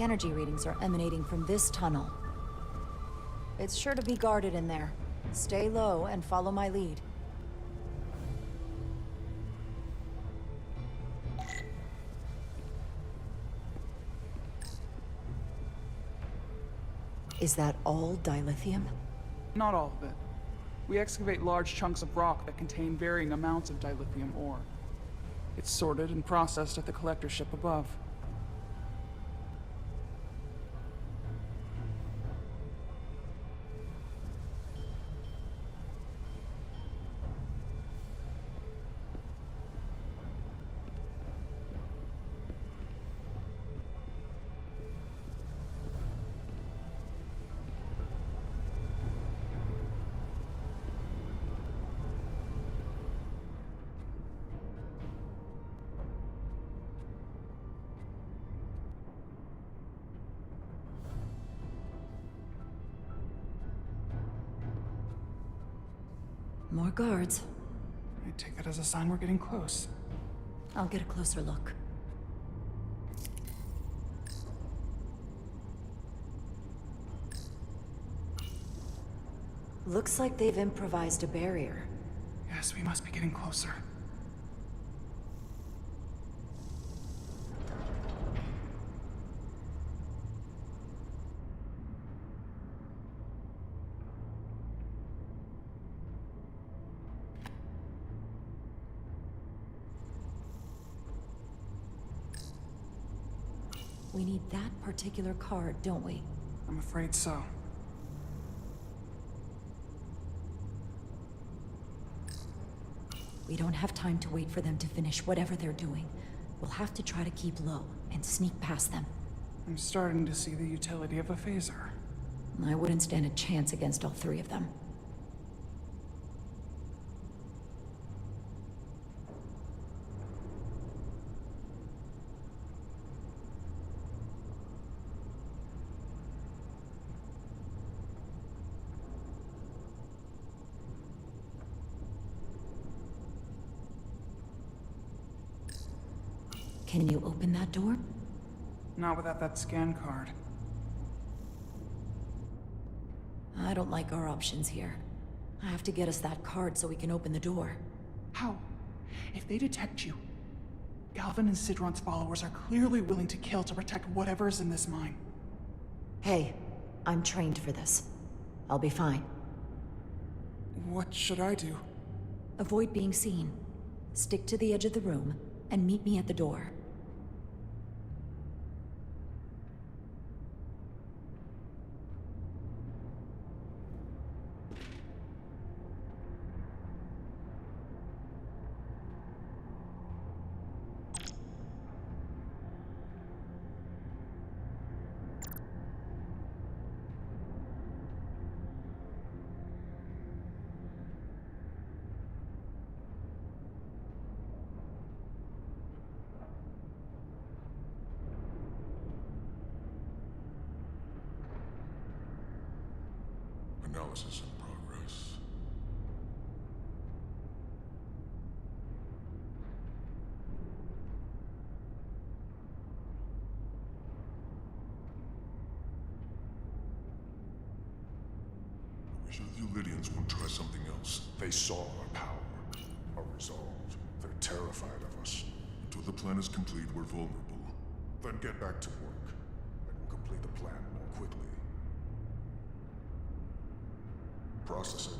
energy readings are emanating from this tunnel. It's sure to be guarded in there. Stay low and follow my lead. Is that all dilithium? Not all of it. We excavate large chunks of rock that contain varying amounts of dilithium ore. It's sorted and processed at the collector ship above. More guards. I take that as a sign we're getting close. I'll get a closer look. Looks like they've improvised a barrier. Yes, we must be getting closer. We need that particular card, don't we? I'm afraid so. We don't have time to wait for them to finish whatever they're doing. We'll have to try to keep low and sneak past them. I'm starting to see the utility of a phaser. I wouldn't stand a chance against all three of them. Can you open that door? Not without that scan card. I don't like our options here. I have to get us that card so we can open the door. How? If they detect you, Galvin and Sidron's followers are clearly willing to kill to protect whatever's in this mine. Hey, I'm trained for this. I'll be fine. What should I do? Avoid being seen. Stick to the edge of the room and meet me at the door. Analysis in progress. I wish the Lydians would try something else. They saw our power, our resolve. They're terrified of us. Until the plan is complete, we're vulnerable. Then get back to work, and we'll complete the plan more quickly. Processing.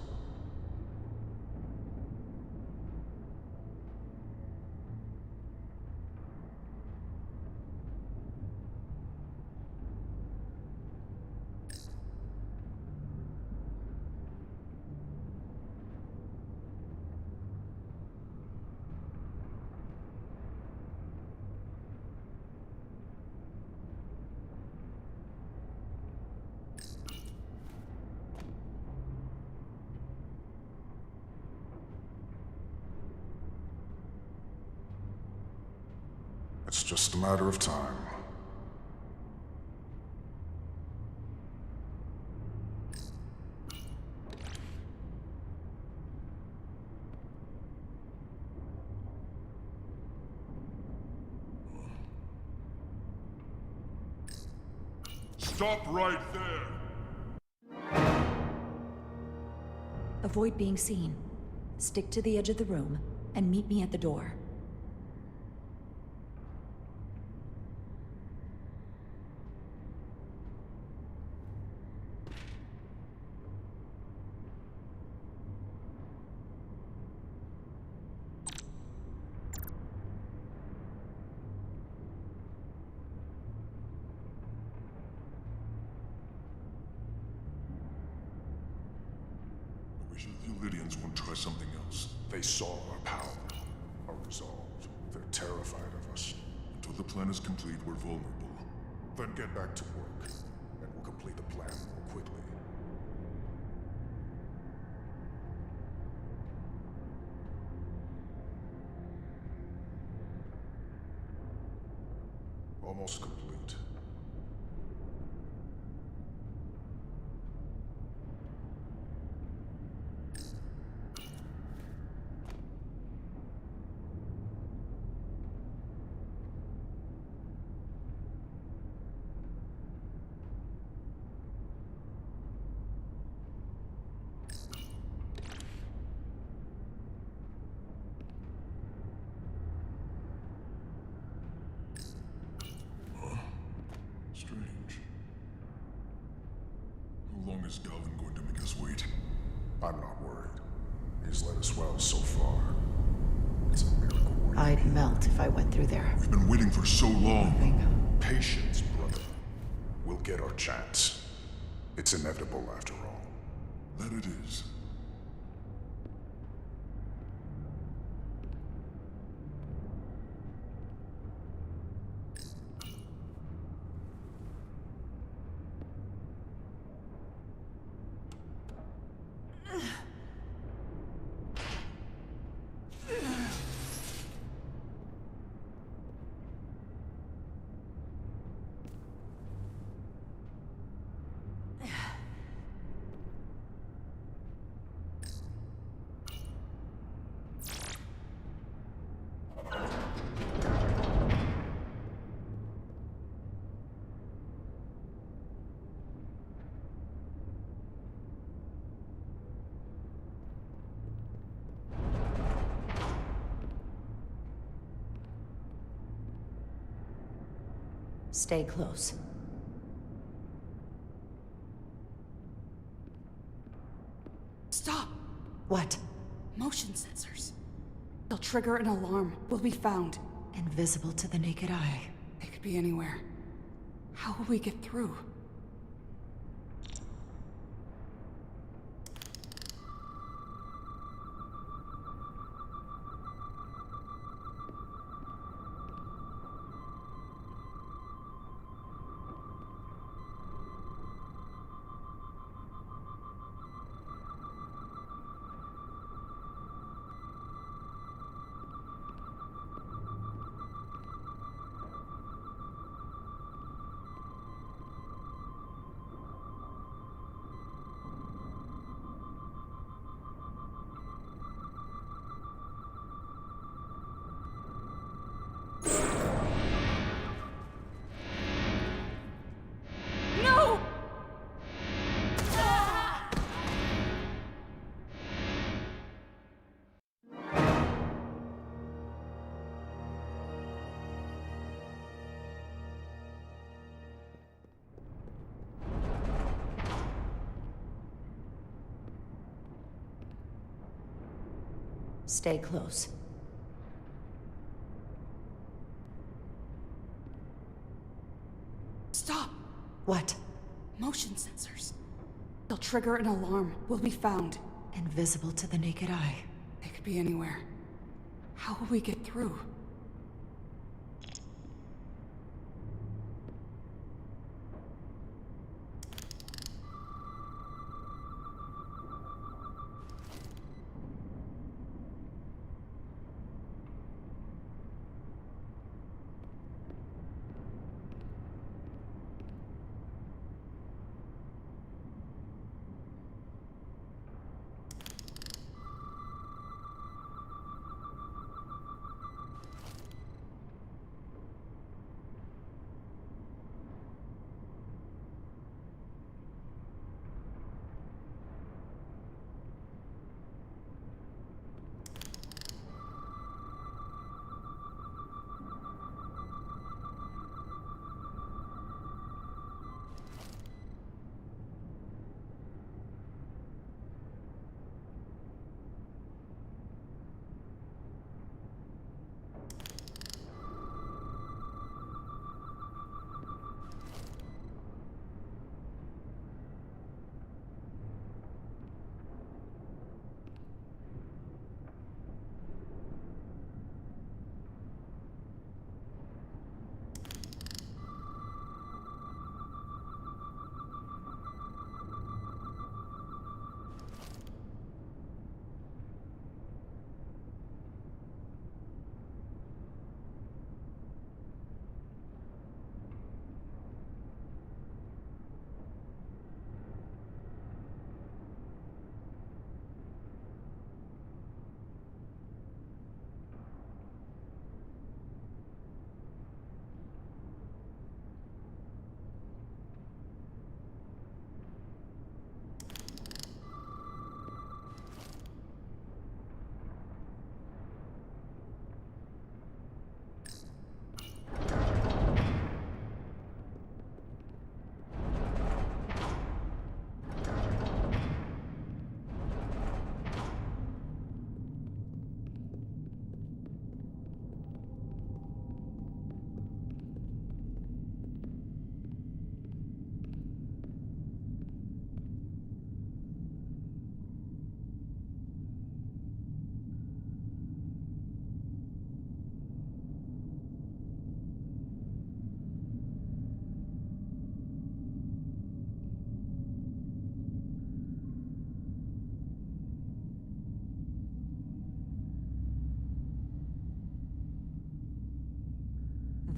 It's just a matter of time. Stop right there! Avoid being seen. Stick to the edge of the room, and meet me at the door. I wish the Lydians won't try something else. They saw our power, our resolve. They're terrified of us. Until the plan is complete, we're vulnerable. Then get back to work, and we'll complete the plan more quickly. Almost complete. Strange. How long is Galvin going to make us wait? I'm not worried. He's led us well so far. It's a miracle we're I'd melt if I went through there. We've been waiting for so long. Moving. Patience, brother. We'll get our chance. It's inevitable after all. That it is. Stay close. Stop! What? Motion sensors. They'll trigger an alarm. We'll be found. Invisible to the naked eye. They could be anywhere. How will we get through? No! Stay close. Stop! What? Motion sensors. They'll trigger an alarm. We'll be found. Invisible to the naked eye. They could be anywhere. How will we get through?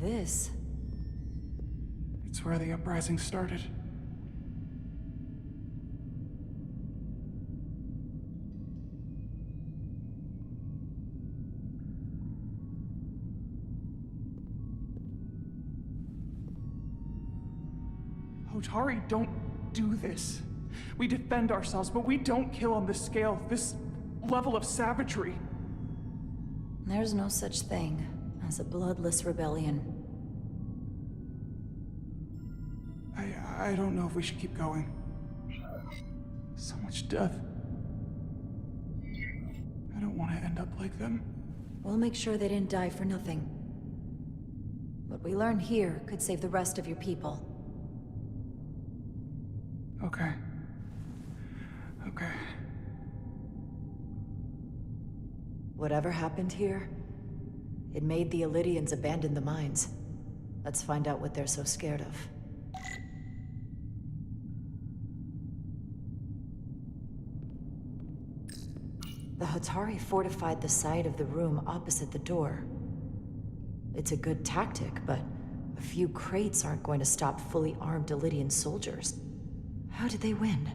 This... It's where the uprising started. Otari don't do this. We defend ourselves, but we don't kill on this scale, this level of savagery. There's no such thing as a bloodless rebellion. I don't know if we should keep going. So much death. I don't want to end up like them. We'll make sure they didn't die for nothing. What we learn here could save the rest of your people. Okay. Okay. Whatever happened here, it made the Illydians abandon the mines. Let's find out what they're so scared of. The Hatari fortified the side of the room opposite the door. It's a good tactic, but a few crates aren't going to stop fully armed Illydian soldiers. How did they win?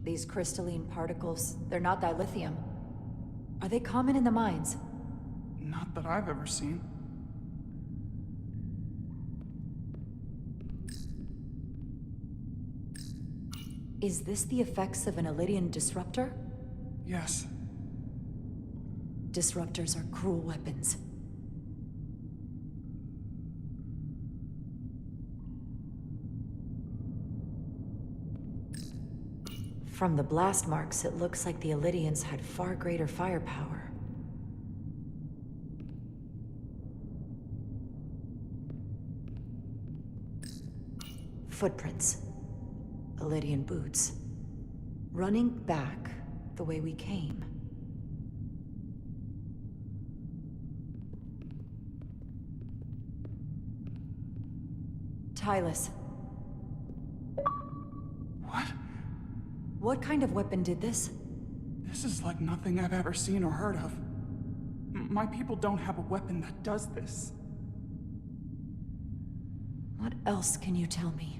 These crystalline particles, they're not dilithium. Are they common in the mines? Not that I've ever seen. Is this the effects of an Illydian disruptor? Yes. Disruptors are cruel weapons. From the blast marks, it looks like the Illydians had far greater firepower. Footprints. Illydian boots. Running back the way we came. Tylus. What? What kind of weapon did this? This is like nothing I've ever seen or heard of. My people don't have a weapon that does this. What else can you tell me?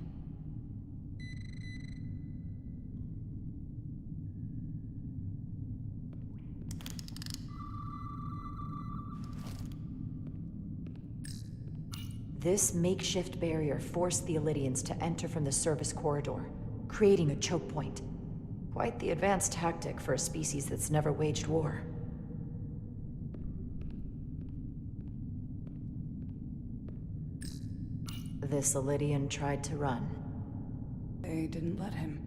This makeshift barrier forced the Illydians to enter from the service corridor, creating a choke point. Quite the advanced tactic for a species that's never waged war. This Illydian tried to run. They didn't let him.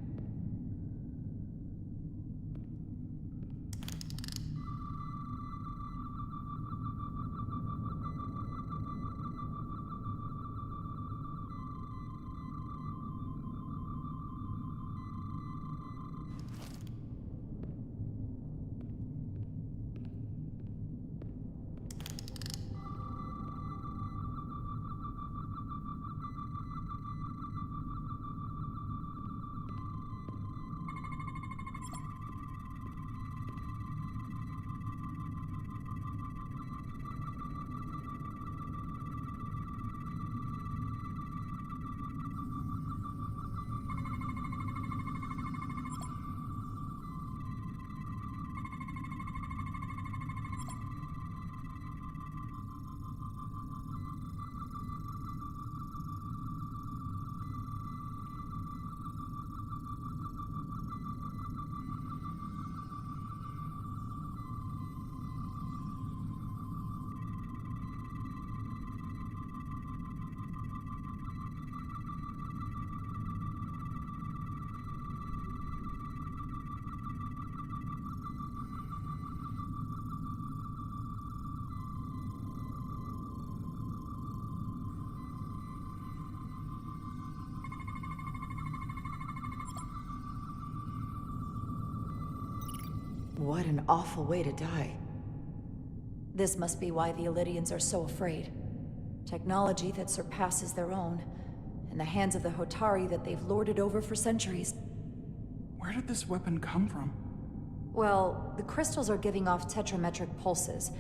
What an awful way to die. This must be why the Illydians are so afraid. Technology that surpasses their own, in the hands of the Hotari that they've lorded over for centuries. Where did this weapon come from? Well, the crystals are giving off tetrametric pulses.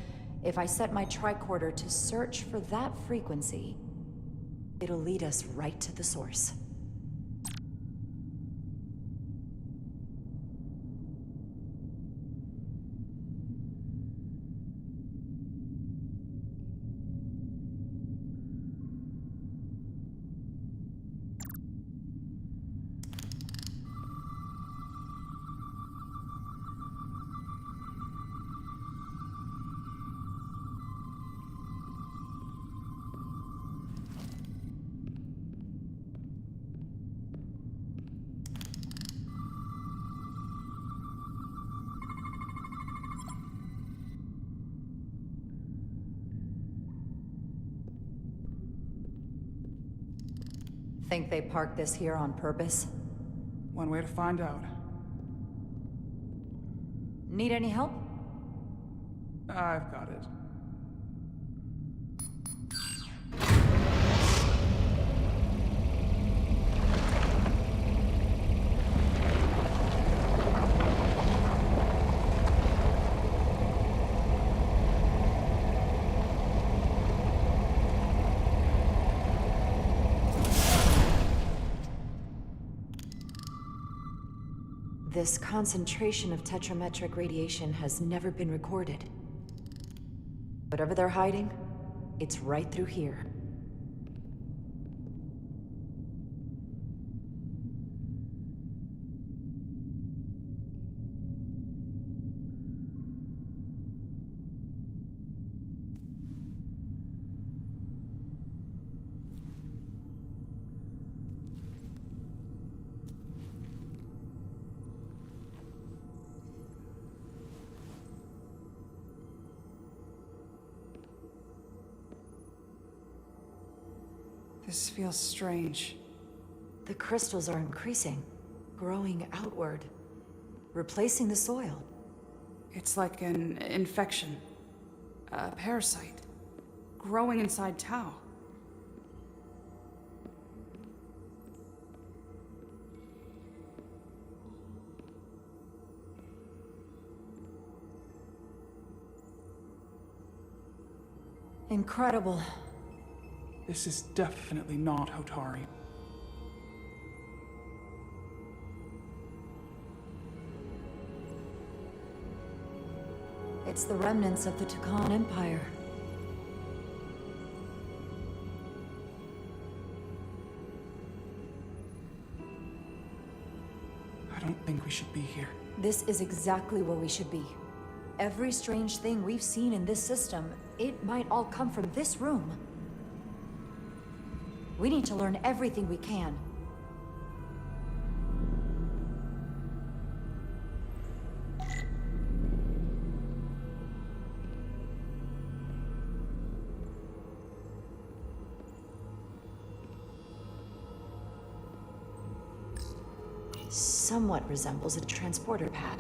If I set my tricorder to search for that frequency, it'll lead us right to the source. Think they parked this here on purpose? One way to find out. Need any help? I've got it. This concentration of tetrametric radiation has never been recorded. Whatever they're hiding, it's right through here. This feels strange. The crystals are increasing, growing outward, replacing the soil. It's like an infection. A parasite. Growing inside Tau. Incredible. This is definitely not Hotari. It's the remnants of the Tucan Empire. I don't think we should be here. This is exactly where we should be. Every strange thing we've seen in this system, it might all come from this room. We need to learn everything we can. Somewhat resembles a transporter pad.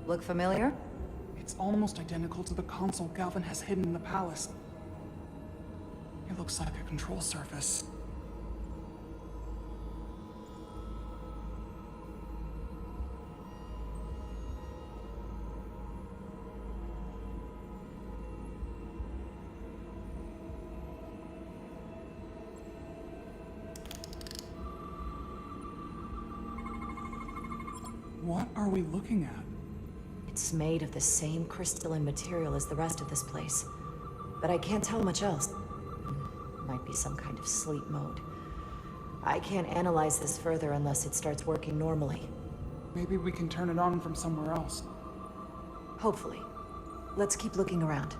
Look familiar? It's almost identical to the console Galvin has hidden in the palace. It looks like a control surface. What are we looking at? It's made of the same crystalline material as the rest of this place. But I can't tell much else. Might be some kind of sleep mode. I can't analyze this further unless it starts working normally. Maybe we can turn it on from somewhere else. Hopefully. Let's keep looking around.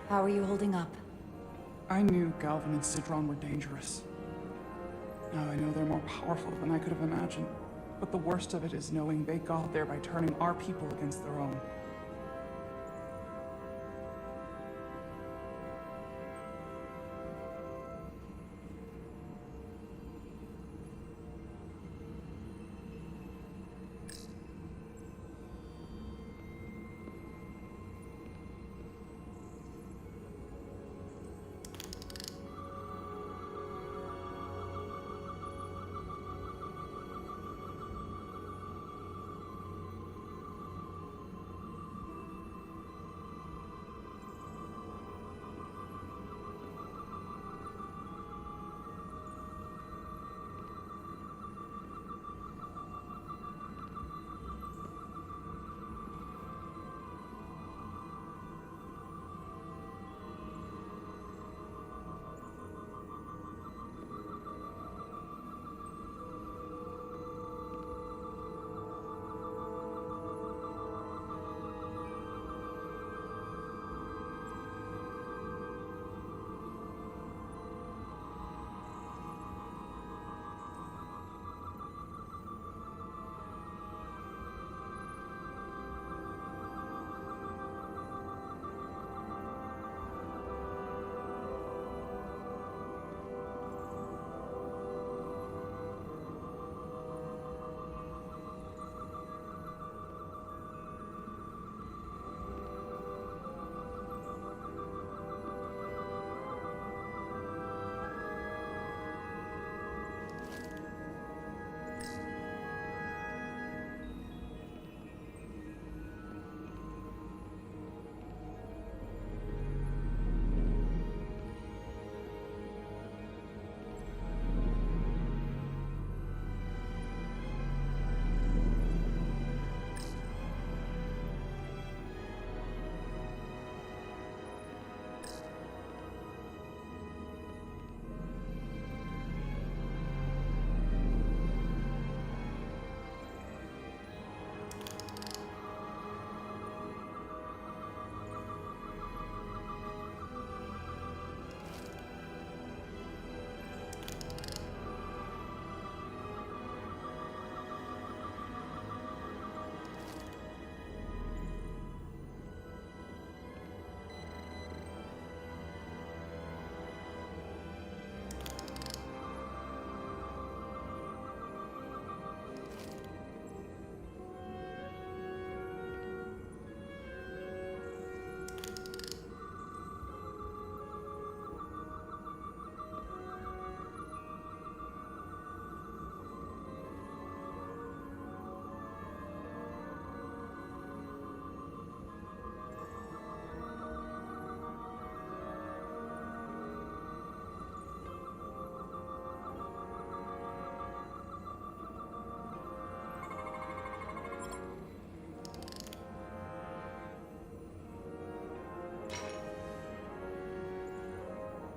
How are you holding up? I knew Galvin and Sidron were dangerous. Now I know they're more powerful than I could have imagined. But the worst of it is knowing they got there by turning our people against their own.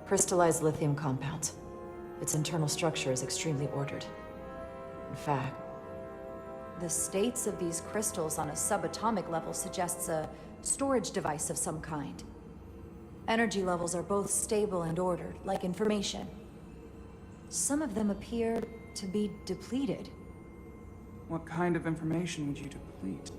Crystallized lithium compound. Its internal structure is extremely ordered. In fact, the states of these crystals on a subatomic level suggests a storage device of some kind. Energy levels are both stable and ordered, like information. Some of them appear to be depleted. What kind of information would you deplete?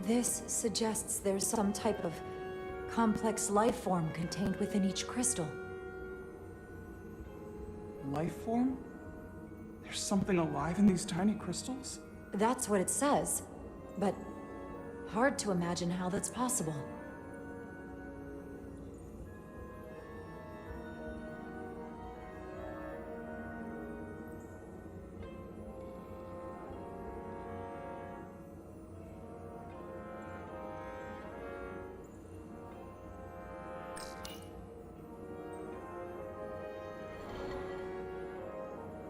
This suggests there's some type of complex life form contained within each crystal. Life form? There's something alive in these tiny crystals? That's what it says, but hard to imagine how that's possible.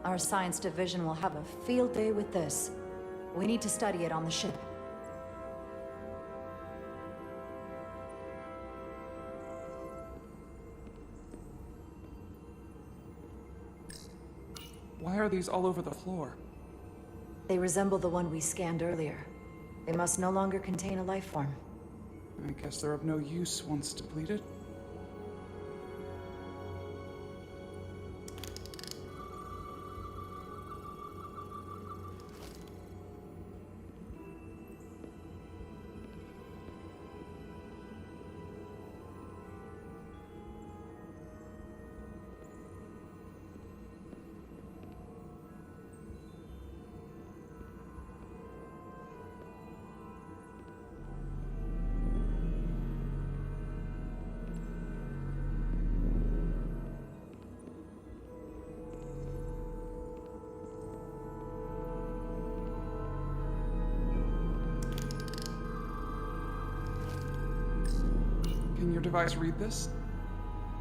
Our science division will have a field day with this. We need to study it on the ship. Why are these all over the floor? They resemble the one we scanned earlier. They must no longer contain a life form. I guess they're of no use once depleted. Can your device read this?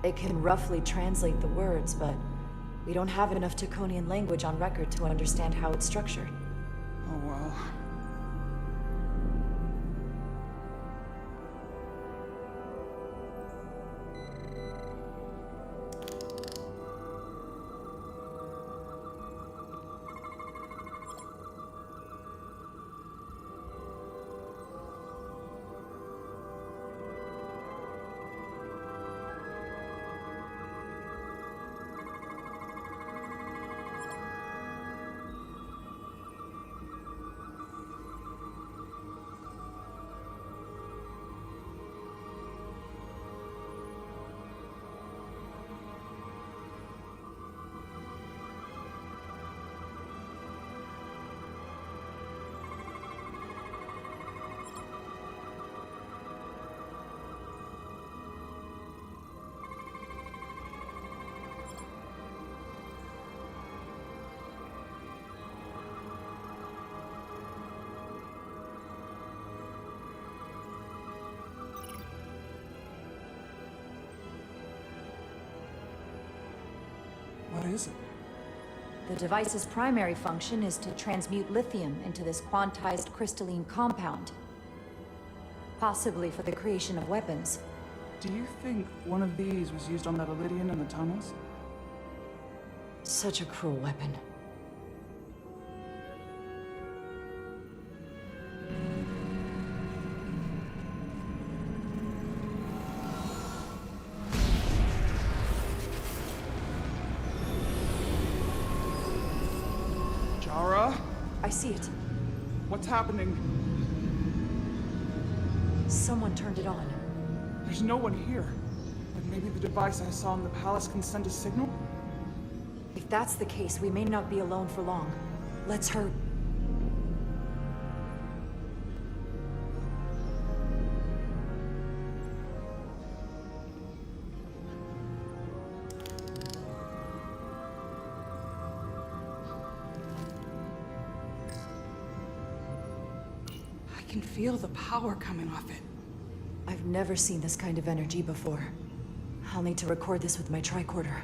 It can roughly translate the words, but we don't have enough Taconian language on record to understand how it's structured. Oh well. What is it? The device's primary function is to transmute lithium into this quantized crystalline compound. Possibly for the creation of weapons. Do you think one of these was used on that Elydian in the tunnels? Such a cruel weapon. Jara? I see it. What's happening? Someone turned it on. There's no one here. But maybe the device I saw in the palace can send a signal? If that's the case, we may not be alone for long. Let's hurry. I can feel the power coming off it. I've never seen this kind of energy before. I'll need to record this with my tricorder.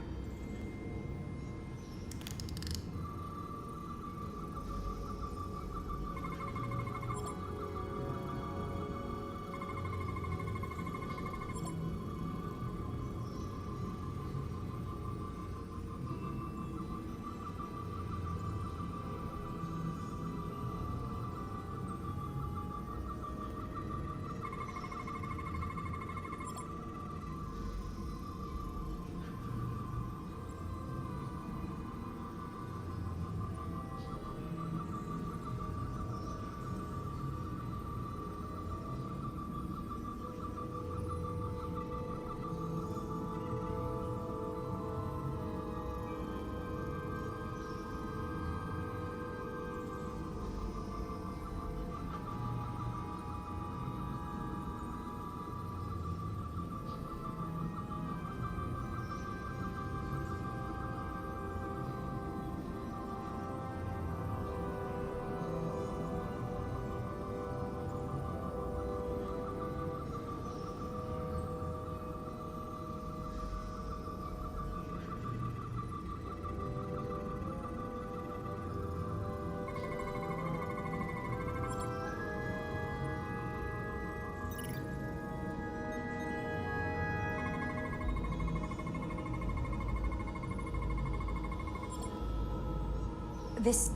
This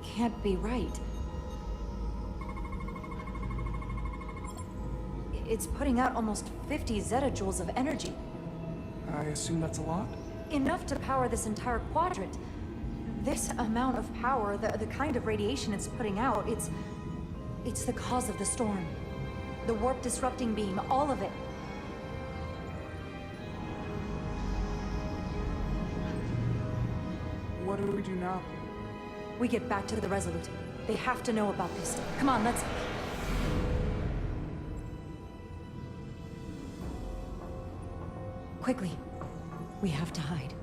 can't be right. It's putting out almost 50 zettajoules of energy. I assume that's a lot? Enough to power this entire quadrant. This amount of power, the kind of radiation it's putting out, it's the cause of the storm. The warp disrupting beam, all of it. What do we do now? We get back to the Resolute. They have to know about this. Come on, let's... Quickly. We have to hide.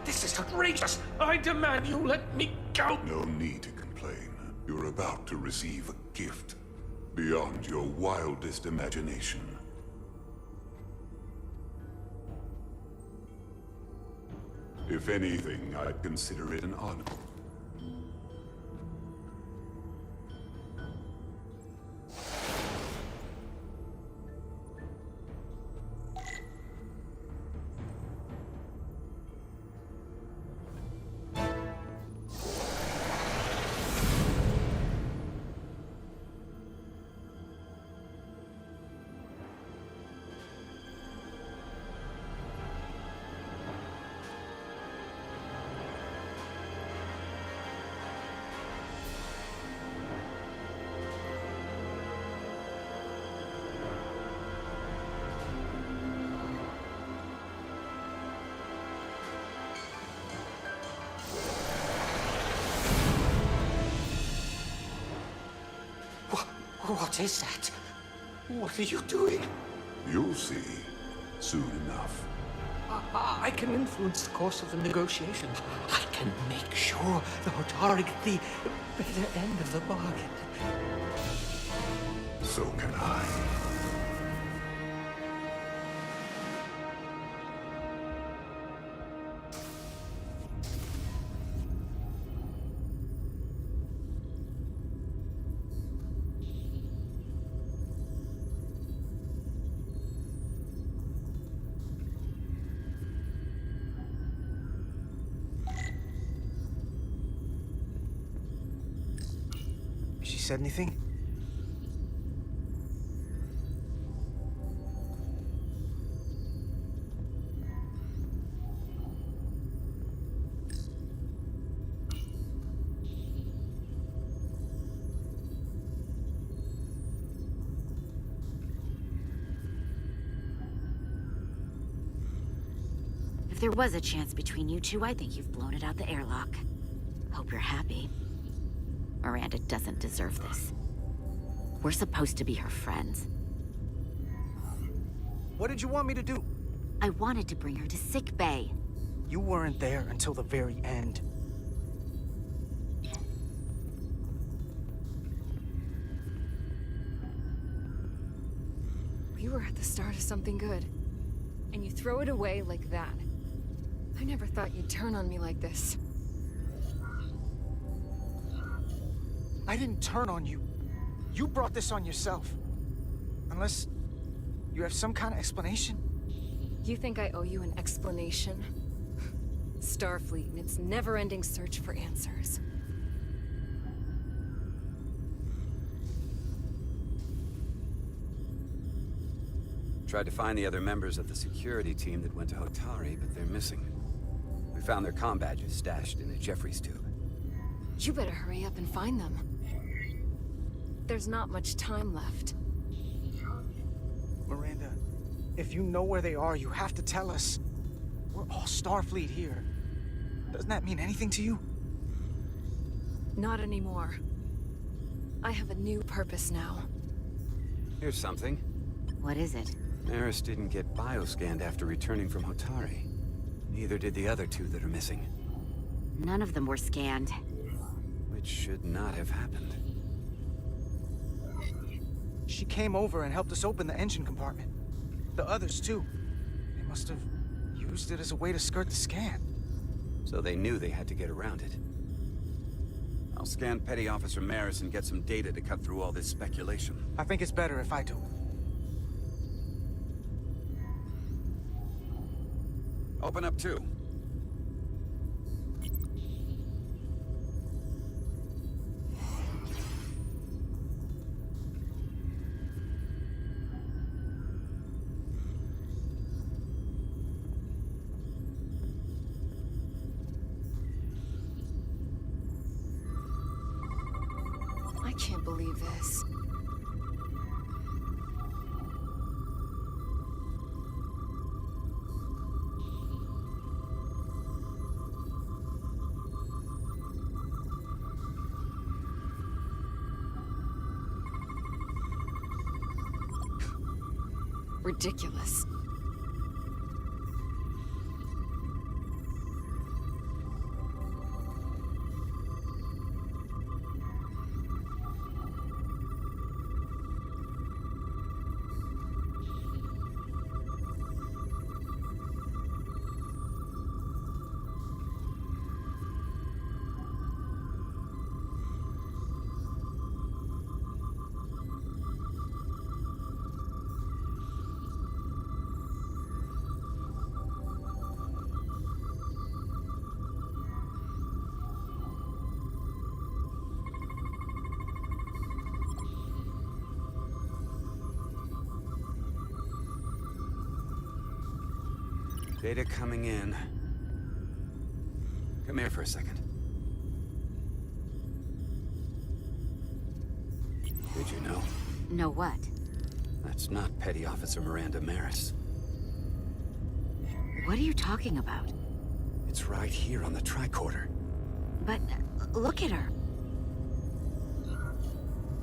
This is outrageous! I demand you let me go! No need to complain. You're about to receive a gift beyond your wildest imagination. If anything, I'd consider it an honor. What is that? What are you doing? You'll see soon enough. I can influence the course of the negotiations. I can make sure the Hotari get the better end of the bargain. So can I. She said anything? If there was a chance between you two, I think you've blown it out the airlock. Hope you're happy. Miranda doesn't deserve this. We're supposed to be her friends. What did you want me to do? I wanted to bring her to sick bay. You weren't there until the very end. We were at the start of something good. And you throw it away like that. I never thought you'd turn on me like this. I didn't turn on you. You brought this on yourself. Unless you have some kind of explanation. You think I owe you an explanation? Starfleet and its never-ending search for answers. Tried to find the other members of the security team that went to Hotari, but they're missing. We found their comm badges stashed in a Jeffries tube. You better hurry up and find them. There's not much time left. Miranda, if you know where they are, you have to tell us. We're all Starfleet here. Doesn't that mean anything to you? Not anymore. I have a new purpose now. Here's something. What is it? Eris didn't get bioscanned after returning from Hotari. Neither did the other two that are missing. None of them were scanned. Which should not have happened. She came over and helped us open the engine compartment. the others, too. They must have used it as a way to skirt the scan. So they knew they had to get around it. I'll scan Petty Officer Maris and get some data to cut through all this speculation. I think it's better if I do. Open up too. I can't believe this. Ridiculous. Data coming in. Come here for a second. Did you know? Know what? That's not Petty Officer Miranda Maris. What are you talking about? It's right here on the tricorder. But look at her.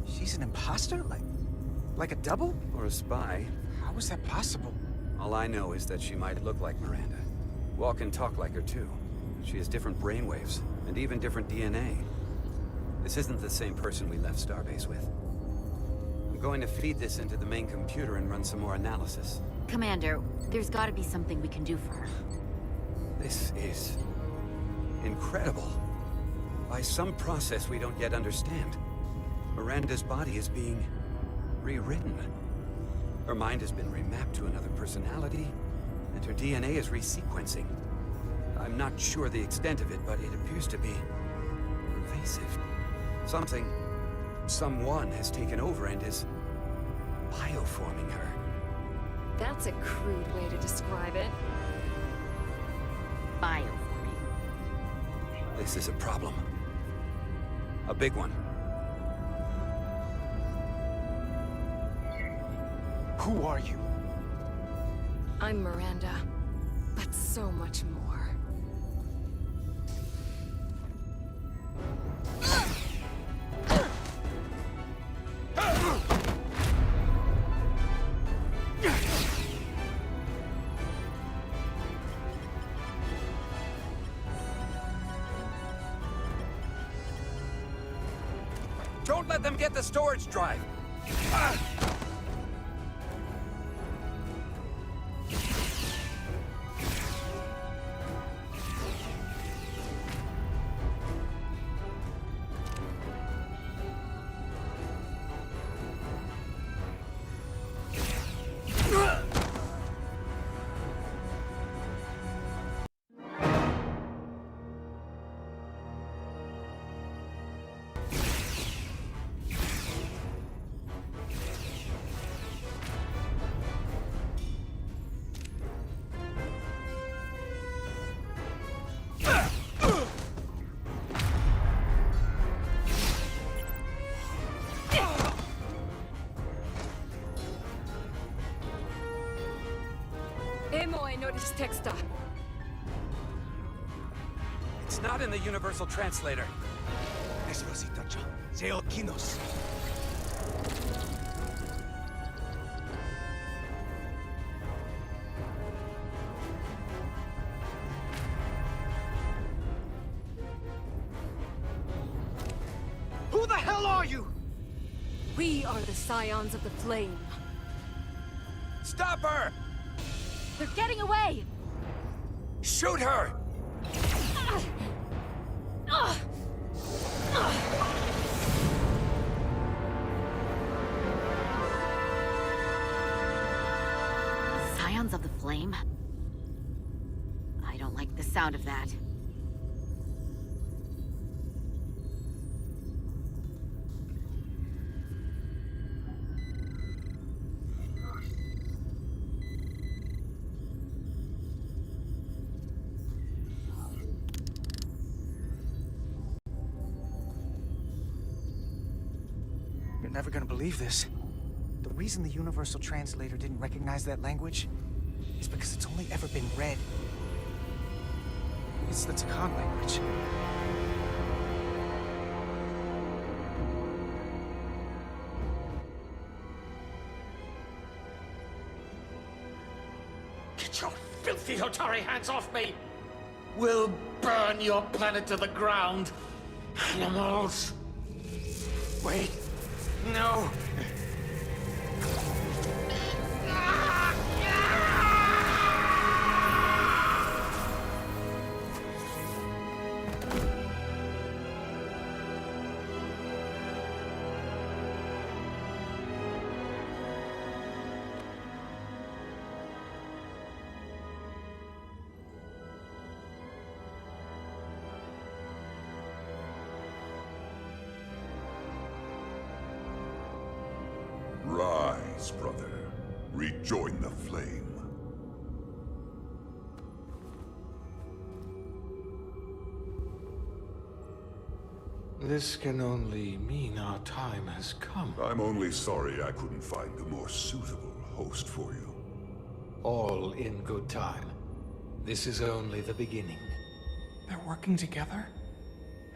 She's an imposter? Like a double? Or a spy. How is that possible? All I know is that she might look like Miranda. Walk and talk like her too. She has different brainwaves, and even different DNA. This isn't the same person we left Starbase with. I'm going to feed this into the main computer and run some more analysis. Commander, there's gotta be something we can do for her. This is incredible. By some process we don't yet understand, Miranda's body is being rewritten. Her mind has been remapped to another personality, and her DNA is resequencing. I'm not sure the extent of it, but it appears to be pervasive. Someone has taken over and is bioforming her. That's a crude way to describe it. Bioforming. This is a problem. A big one. Who are you? I'm Miranda, but so much more. Don't let them get the storage drive! Texta. It's not in the Universal Translator. Who the hell are you? We are the Scions of the Flame. Stop her! They're getting away! Shoot her! Scions of the Flame? I don't like the sound of that. You're never gonna believe this. The reason the Universal Translator didn't recognize that language is because it's only ever been read. It's the Takan language. Get your filthy Hotari hands off me! We'll burn your planet to the ground! Animals! Wait! No! Rise, brother. Rejoin the flame. This can only mean our time has come. I'm only sorry I couldn't find a more suitable host for you. All in good time. This is only the beginning. They're working together?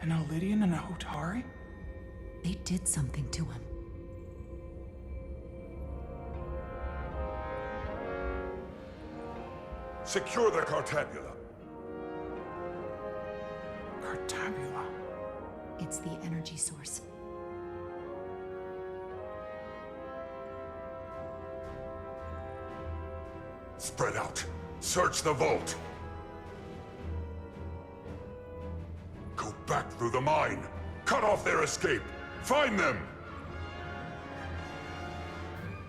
An Lydian and a Hotari? They did something to him. Secure the Cartabula. Cartabula? It's the energy source. Spread out. Search the vault. Go back through the mine. Cut off their escape. Find them!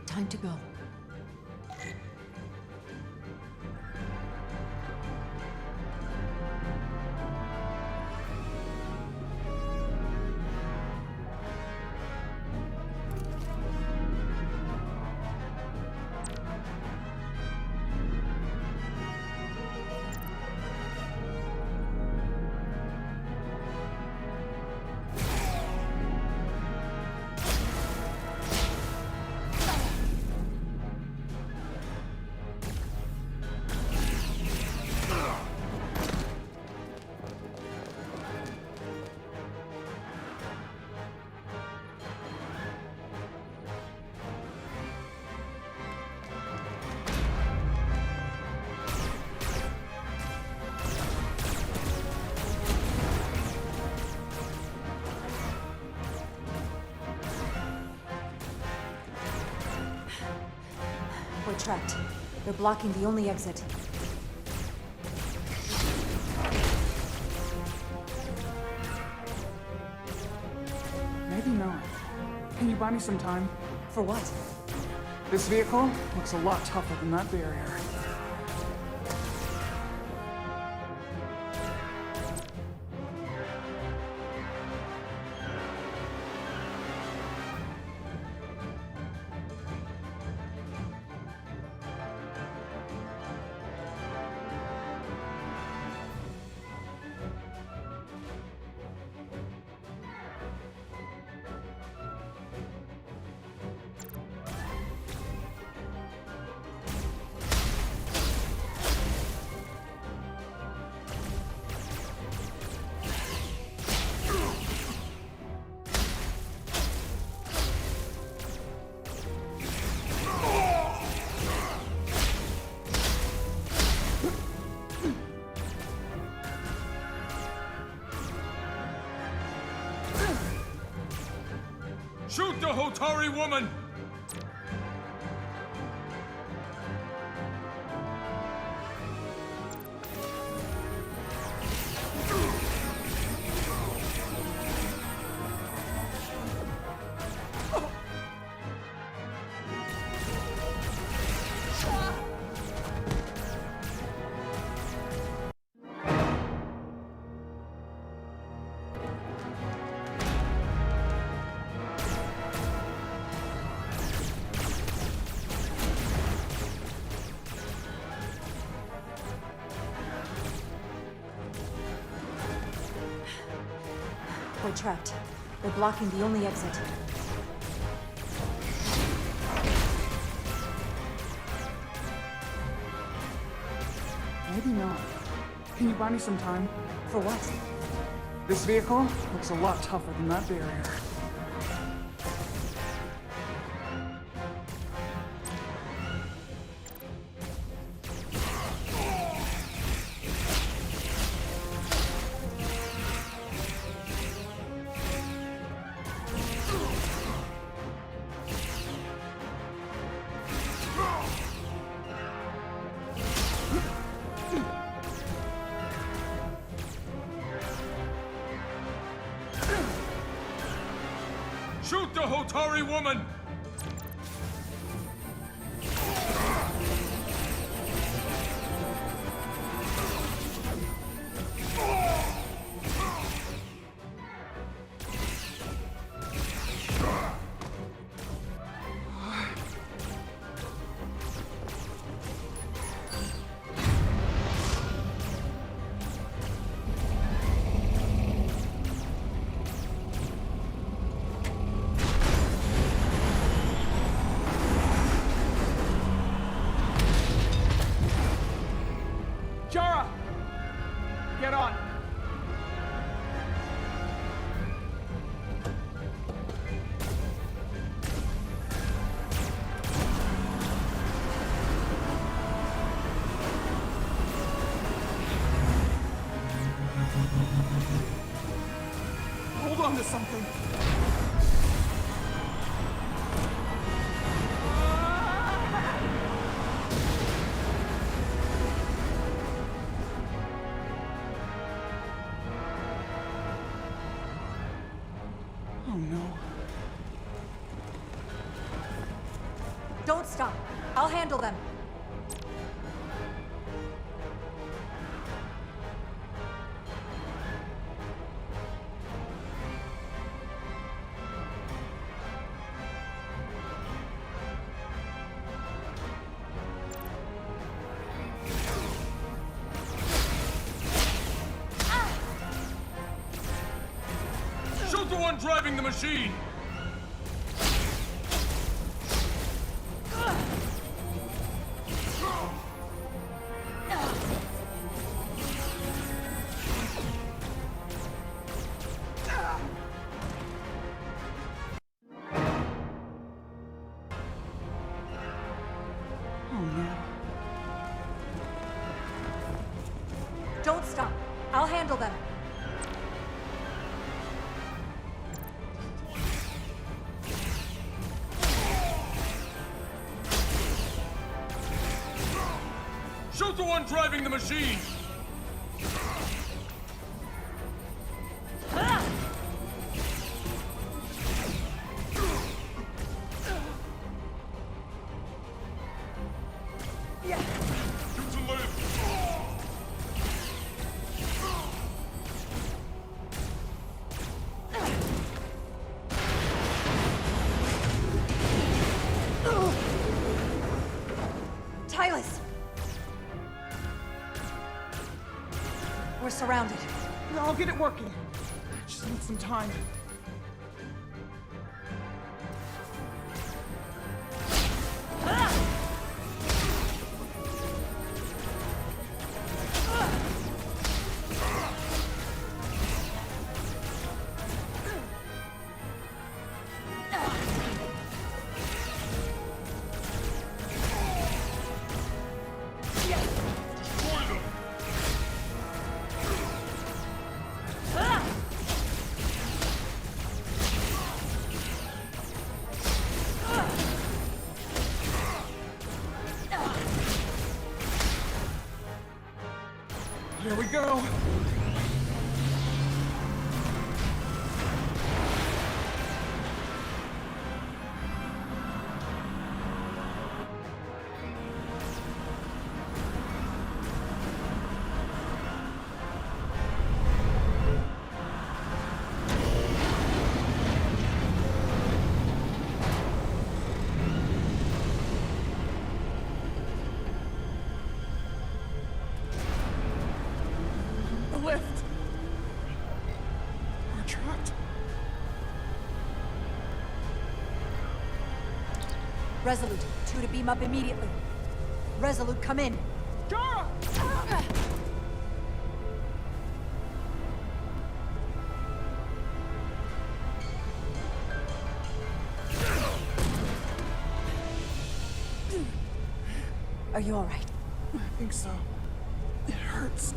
Time to go. We're trapped. They're blocking the only exit. Maybe not. Can you buy me some time? For what? This vehicle looks a lot tougher than that barrier. Shoot the Hotari woman! trapped. They're blocking the only exit. Maybe not. Can you buy me some time? For what? This vehicle looks a lot tougher than that barrier. Shoot the Hotari woman! Jara! Get on! Hold on to something. Oh no. Don't stop. I'll handle them. Shoot the one driving the machine! Oh no. Don't stop. I'll handle them. Shoot the one driving the machine! You to live! Tylus! We're surrounded. I'll get it working. Just need some time. Here we go. The lift. Resolute, 2 to beam up immediately. Resolute, come in. Jara! Are you all right? I think so. It hurts.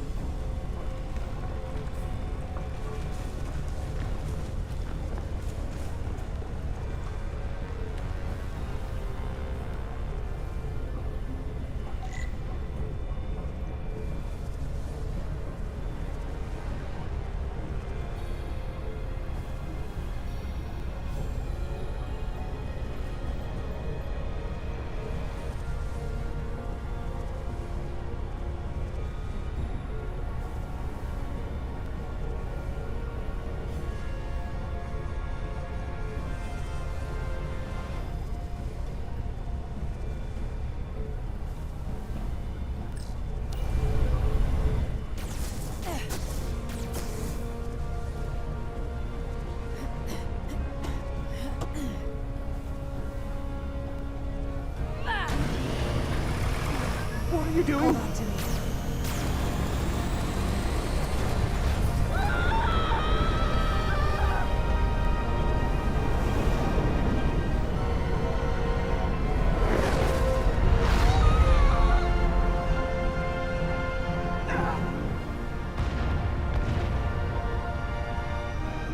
What are you doing? Hold on to me.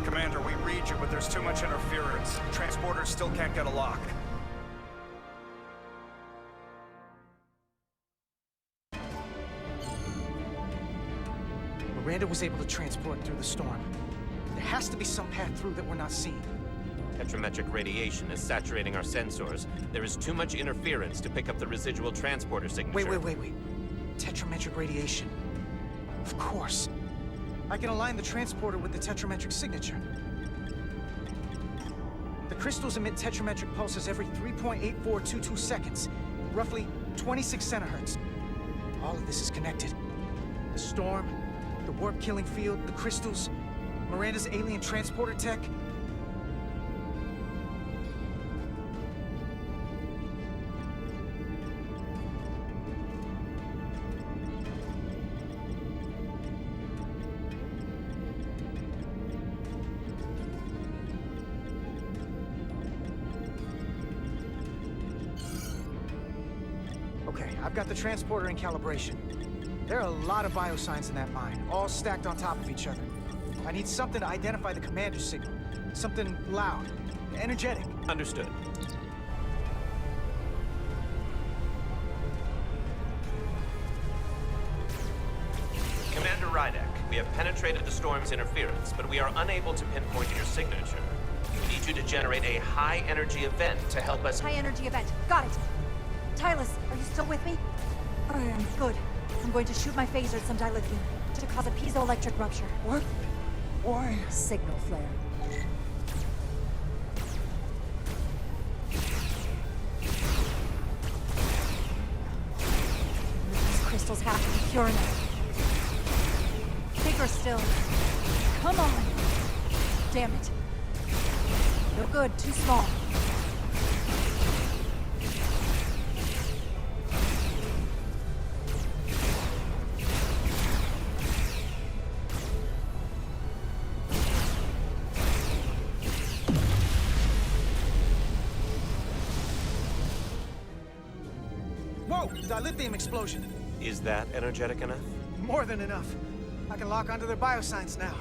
Commander, we read you, but there's too much interference. Transporters still can't get a lock. Miranda was able to transport through the storm. There has to be some path through that we're not seeing. Tetrametric radiation is saturating our sensors. There is too much interference to pick up the residual transporter signature. Wait. Tetrametric radiation. Of course. I can align the transporter with the tetrametric signature. The crystals emit tetrametric pulses every 3.8422 seconds, roughly 26 centihertz. All of this is connected. The storm, the warp-killing field, the crystals, Miranda's alien transporter tech. Okay, I've got the transporter in calibration. There are a lot of biosigns in that mine, all stacked on top of each other. I need something to identify the commander's signal. Something loud, energetic. Understood. Commander Rydek, we have penetrated the storm's interference, but we are unable to pinpoint your signature. We need you to generate a high-energy event to help us... High energy event. Got it. Tylus, are you still with me? I am. Good. I'm going to shoot my phaser at some dilithium to cause a piezoelectric rupture. What? Why? Signal flare. These crystals have to be pure enough. Bigger still. Come on. Damn it. No good. Too small. Whoa! Dilithium explosion. Is that energetic enough? More than enough. I can lock onto their biosigns now.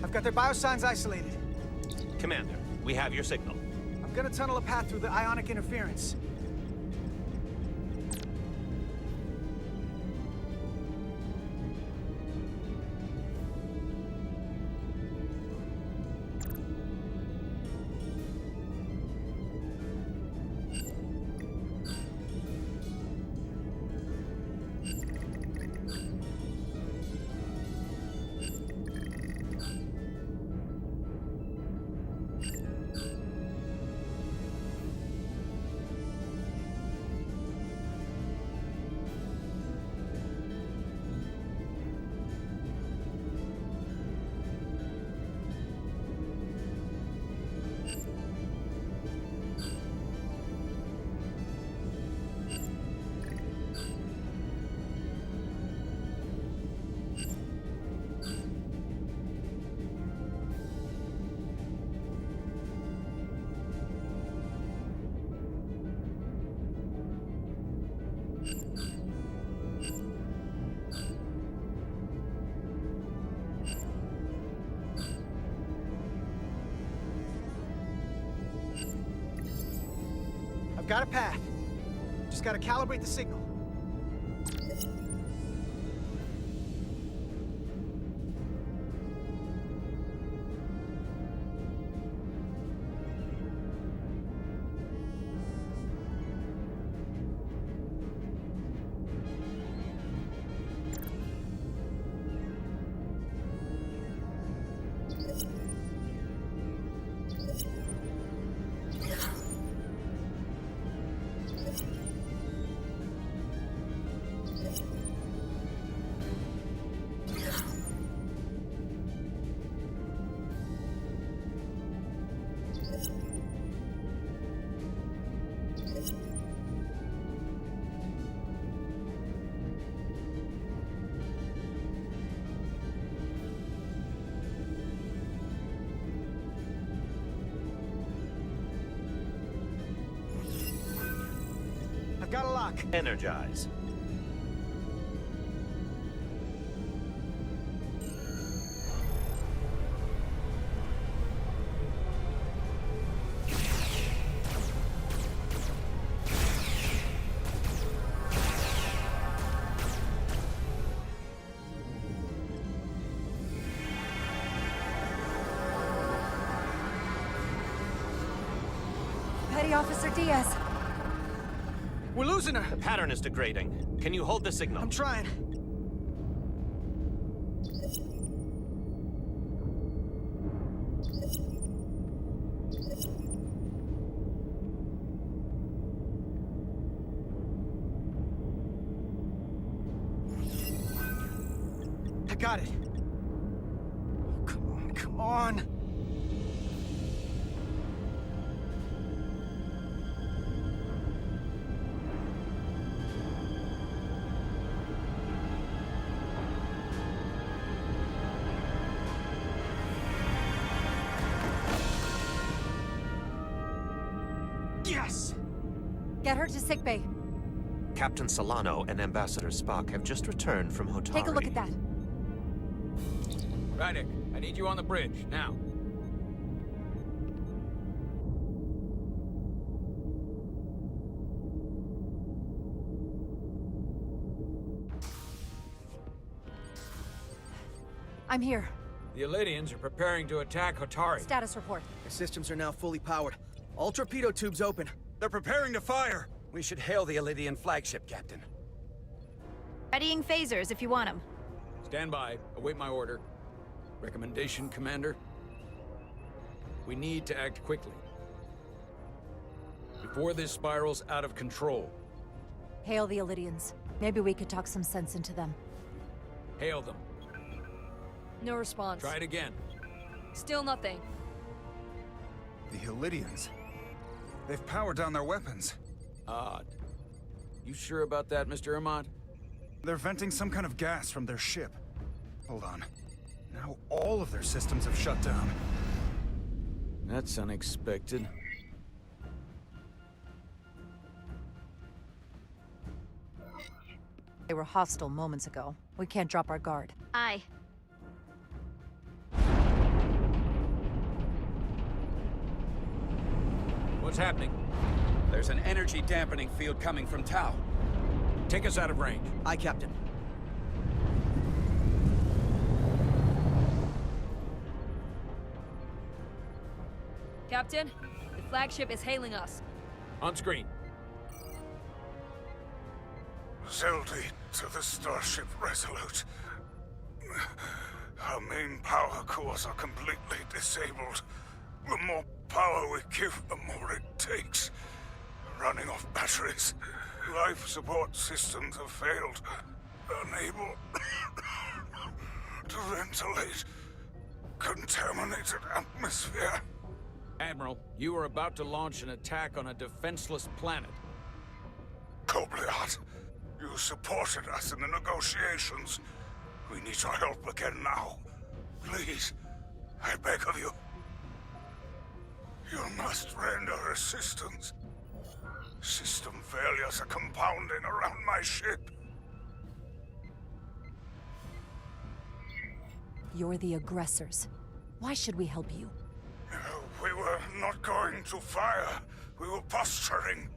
I've got their biosigns isolated. Commander, we have your signal. I'm gonna tunnel a path through the ionic interference. Got a path. Just gotta calibrate the signal. Got a lock. Energize. Petty Officer Diaz. We're losing her. The pattern is degrading. Can you hold the signal? I'm trying. I got it. Oh, come on, come on. Yes! Get her to sickbay. Captain Solano and Ambassador Spock have just returned from Hotari. Take a look at that. Rydek, I need you on the bridge, now. I'm here. The Elydians are preparing to attack Hotari. Status report. The systems are now fully powered. All torpedo tubes open. They're preparing to fire! We should hail the Elydian flagship, Captain. Readying phasers if you want them. Stand by. Await my order. Recommendation, Commander? We need to act quickly. Before this spirals out of control. Hail the Elydians. Maybe we could talk some sense into them. Hail them. No response. Try it again. Still nothing. The Elydians. They've powered down their weapons. Odd. You sure about that, Mr. Ahmad? They're venting some kind of gas from their ship. Hold on. Now all of their systems have shut down. That's unexpected. They were hostile moments ago. We can't drop our guard. Aye. What's happening? There's an energy dampening field coming from Tau. Take us out of range. Aye, Captain. Captain, the flagship is hailing us. On screen. Zeldy to the starship Resolute. Our main power cores are completely disabled. The more power we give, the more it takes. Running off batteries. Life support systems have failed. Unable to ventilate. Contaminated atmosphere. Admiral, you are about to launch an attack on a defenseless planet. Kobliat, you supported us in the negotiations. We need your help again now. Please, I beg of you. You must render assistance. System failures are compounding around my ship. You're the aggressors. Why should we help you? We were not going to fire. We were posturing.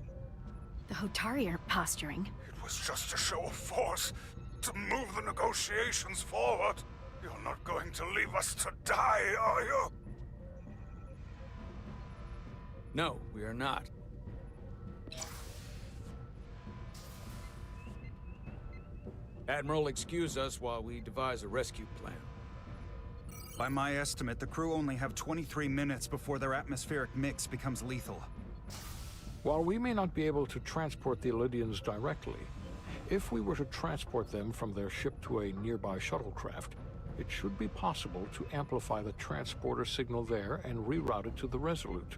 The Hotari aren't posturing. It was just a show of force to move the negotiations forward. You're not going to leave us to die, are you? No, we are not. Admiral, excuse us while we devise a rescue plan. By my estimate, the crew only have 23 minutes before their atmospheric mix becomes lethal. While we may not be able to transport the Lydians directly, if we were to transport them from their ship to a nearby shuttlecraft, it should be possible to amplify the transporter signal there and reroute it to the Resolute.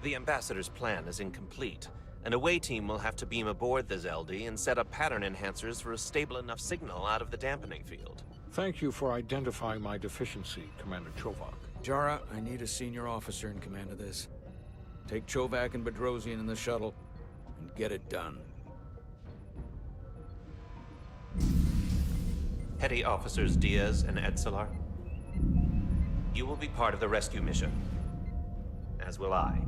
The Ambassador's plan is incomplete. An away team will have to beam aboard the Zeldi and set up pattern enhancers for a stable enough signal out of the dampening field. Thank you for identifying my deficiency, Commander Chovak. Jara, I need a senior officer in command of this. Take Chovak and Bedrosian in the shuttle, and get it done. Petty Officers Diaz and Etzelar, you will be part of the rescue mission. As will I.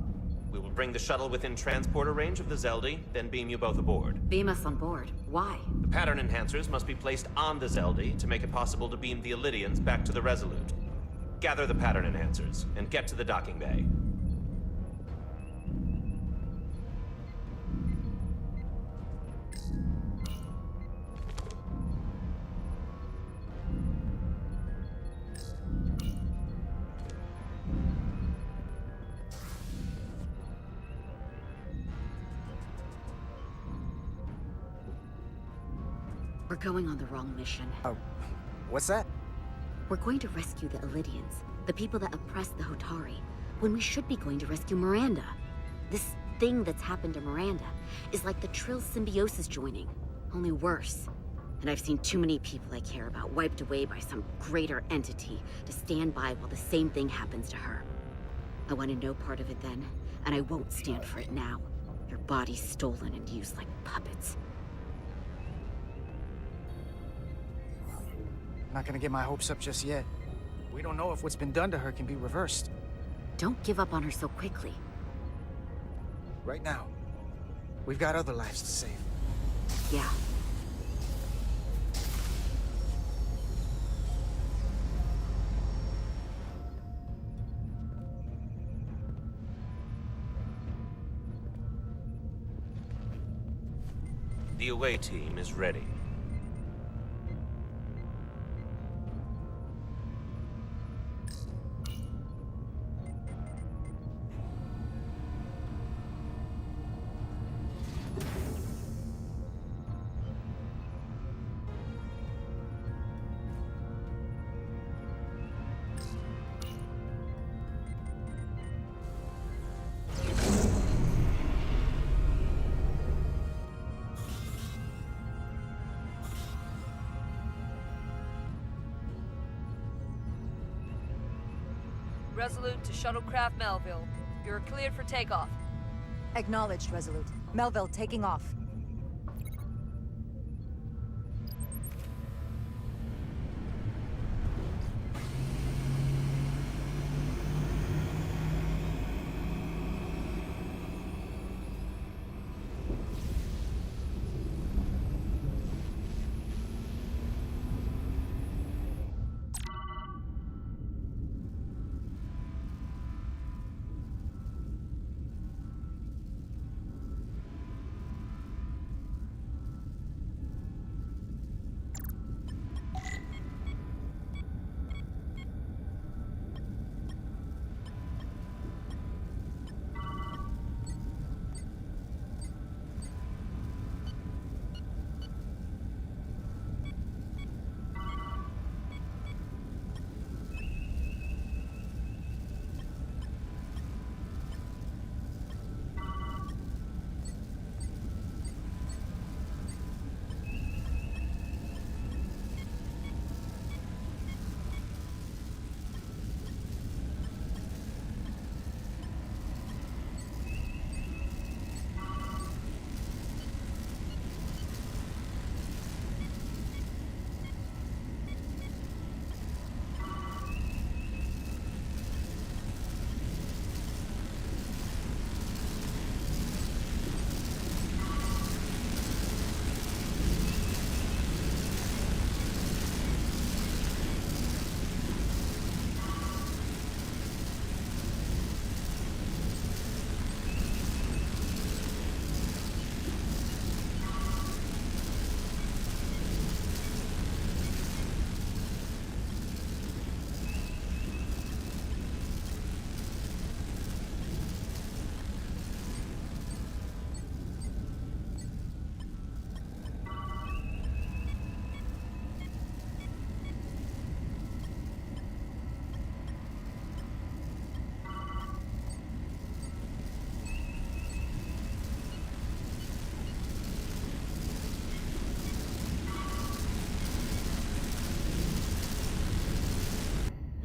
We will bring the shuttle within transporter range of the Zeldi, then beam you both aboard. Beam us on board. Why? The pattern enhancers must be placed on the Zeldi to make it possible to beam the Illydians back to the Resolute. Gather the pattern enhancers, and get to the docking bay. We're going on the wrong mission. Oh, what's that? We're going to rescue the Illydians, the people that oppressed the Hotari, when we should be going to rescue Miranda. This thing that's happened to Miranda is like the Trill symbiosis joining, only worse. And I've seen too many people I care about wiped away by some greater entity to stand by while the same thing happens to her. I wanted no part of it then, and I won't stand for it now. Your body's stolen and used like puppets. Not gonna get my hopes up just yet. We don't know if what's been done to her can be reversed. Don't give up on her so quickly. Right now, we've got other lives to save. Yeah. The away team is ready. Resolute to Shuttlecraft Melville. You're cleared for takeoff. Acknowledged, Resolute. Melville taking off.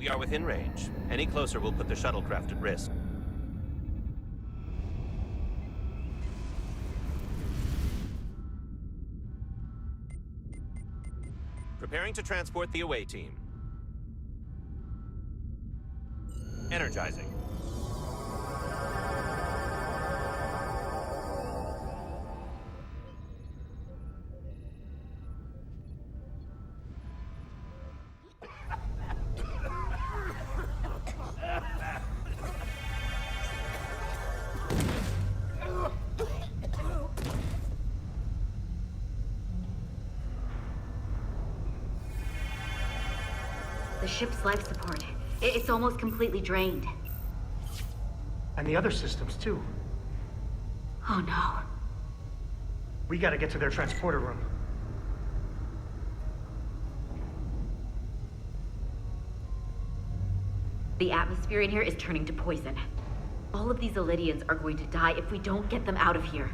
We are within range. Any closer will put the shuttlecraft at risk. Preparing to transport the away team. Energizing. The ship's life support. It's almost completely drained. And the other systems, too. Oh no. We gotta get to their transporter room. The atmosphere in here is turning to poison. All of these Illydians are going to die if we don't get them out of here.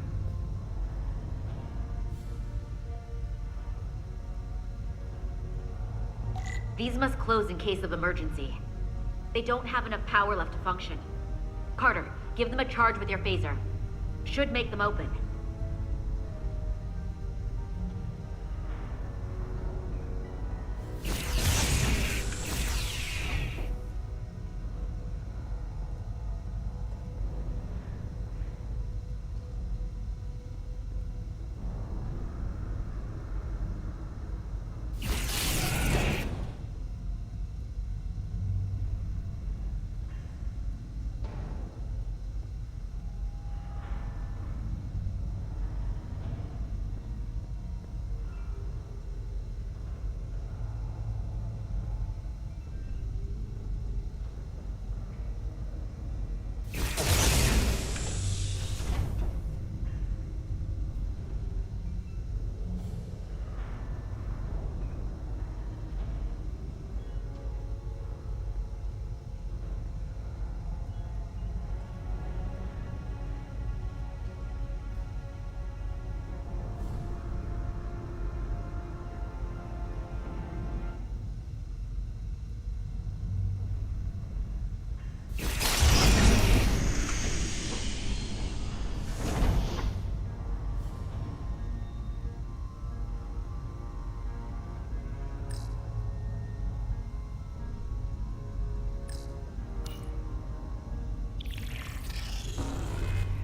These must close in case of emergency. They don't have enough power left to function. Carter, give them a charge with your phaser. Should make them open.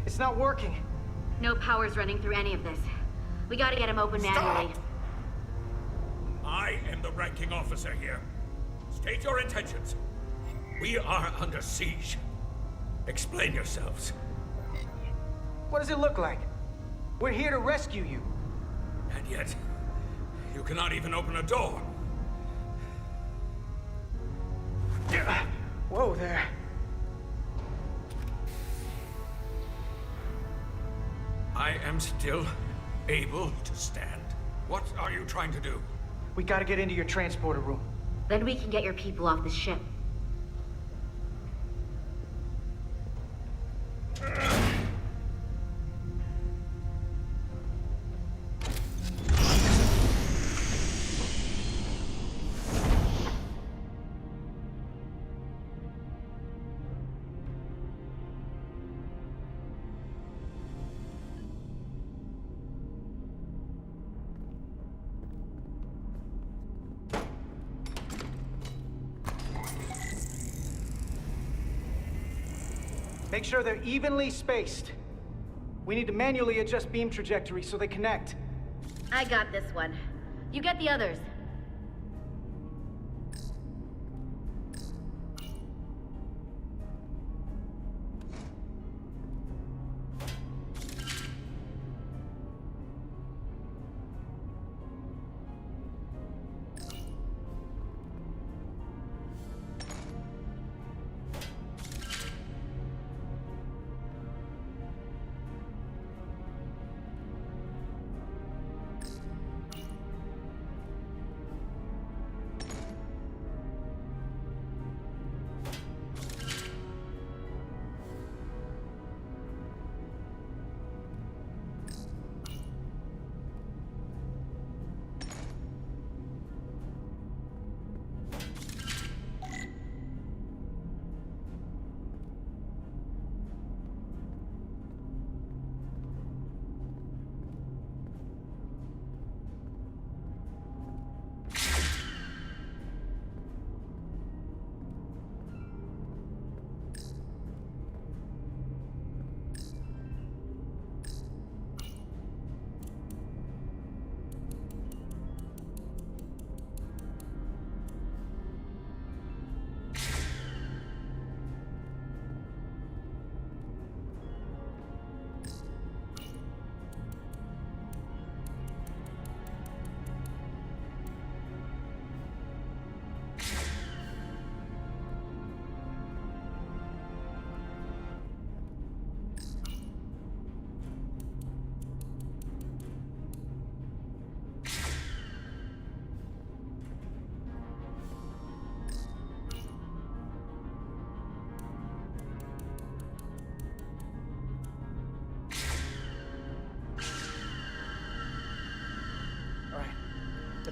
It's not working. No power's running through any of this. We gotta get him open manually. I am the ranking officer here. State your intentions. We are under siege. Explain yourselves. What does it look like? We're here to rescue you. And yet, you cannot even open a door. Whoa there. I am still able to stand. What are you trying to do? We gotta get into your transporter room. Then we can get your people off the ship. Make sure they're evenly spaced. We need to manually adjust beam trajectory so they connect. I got this one. You get the others.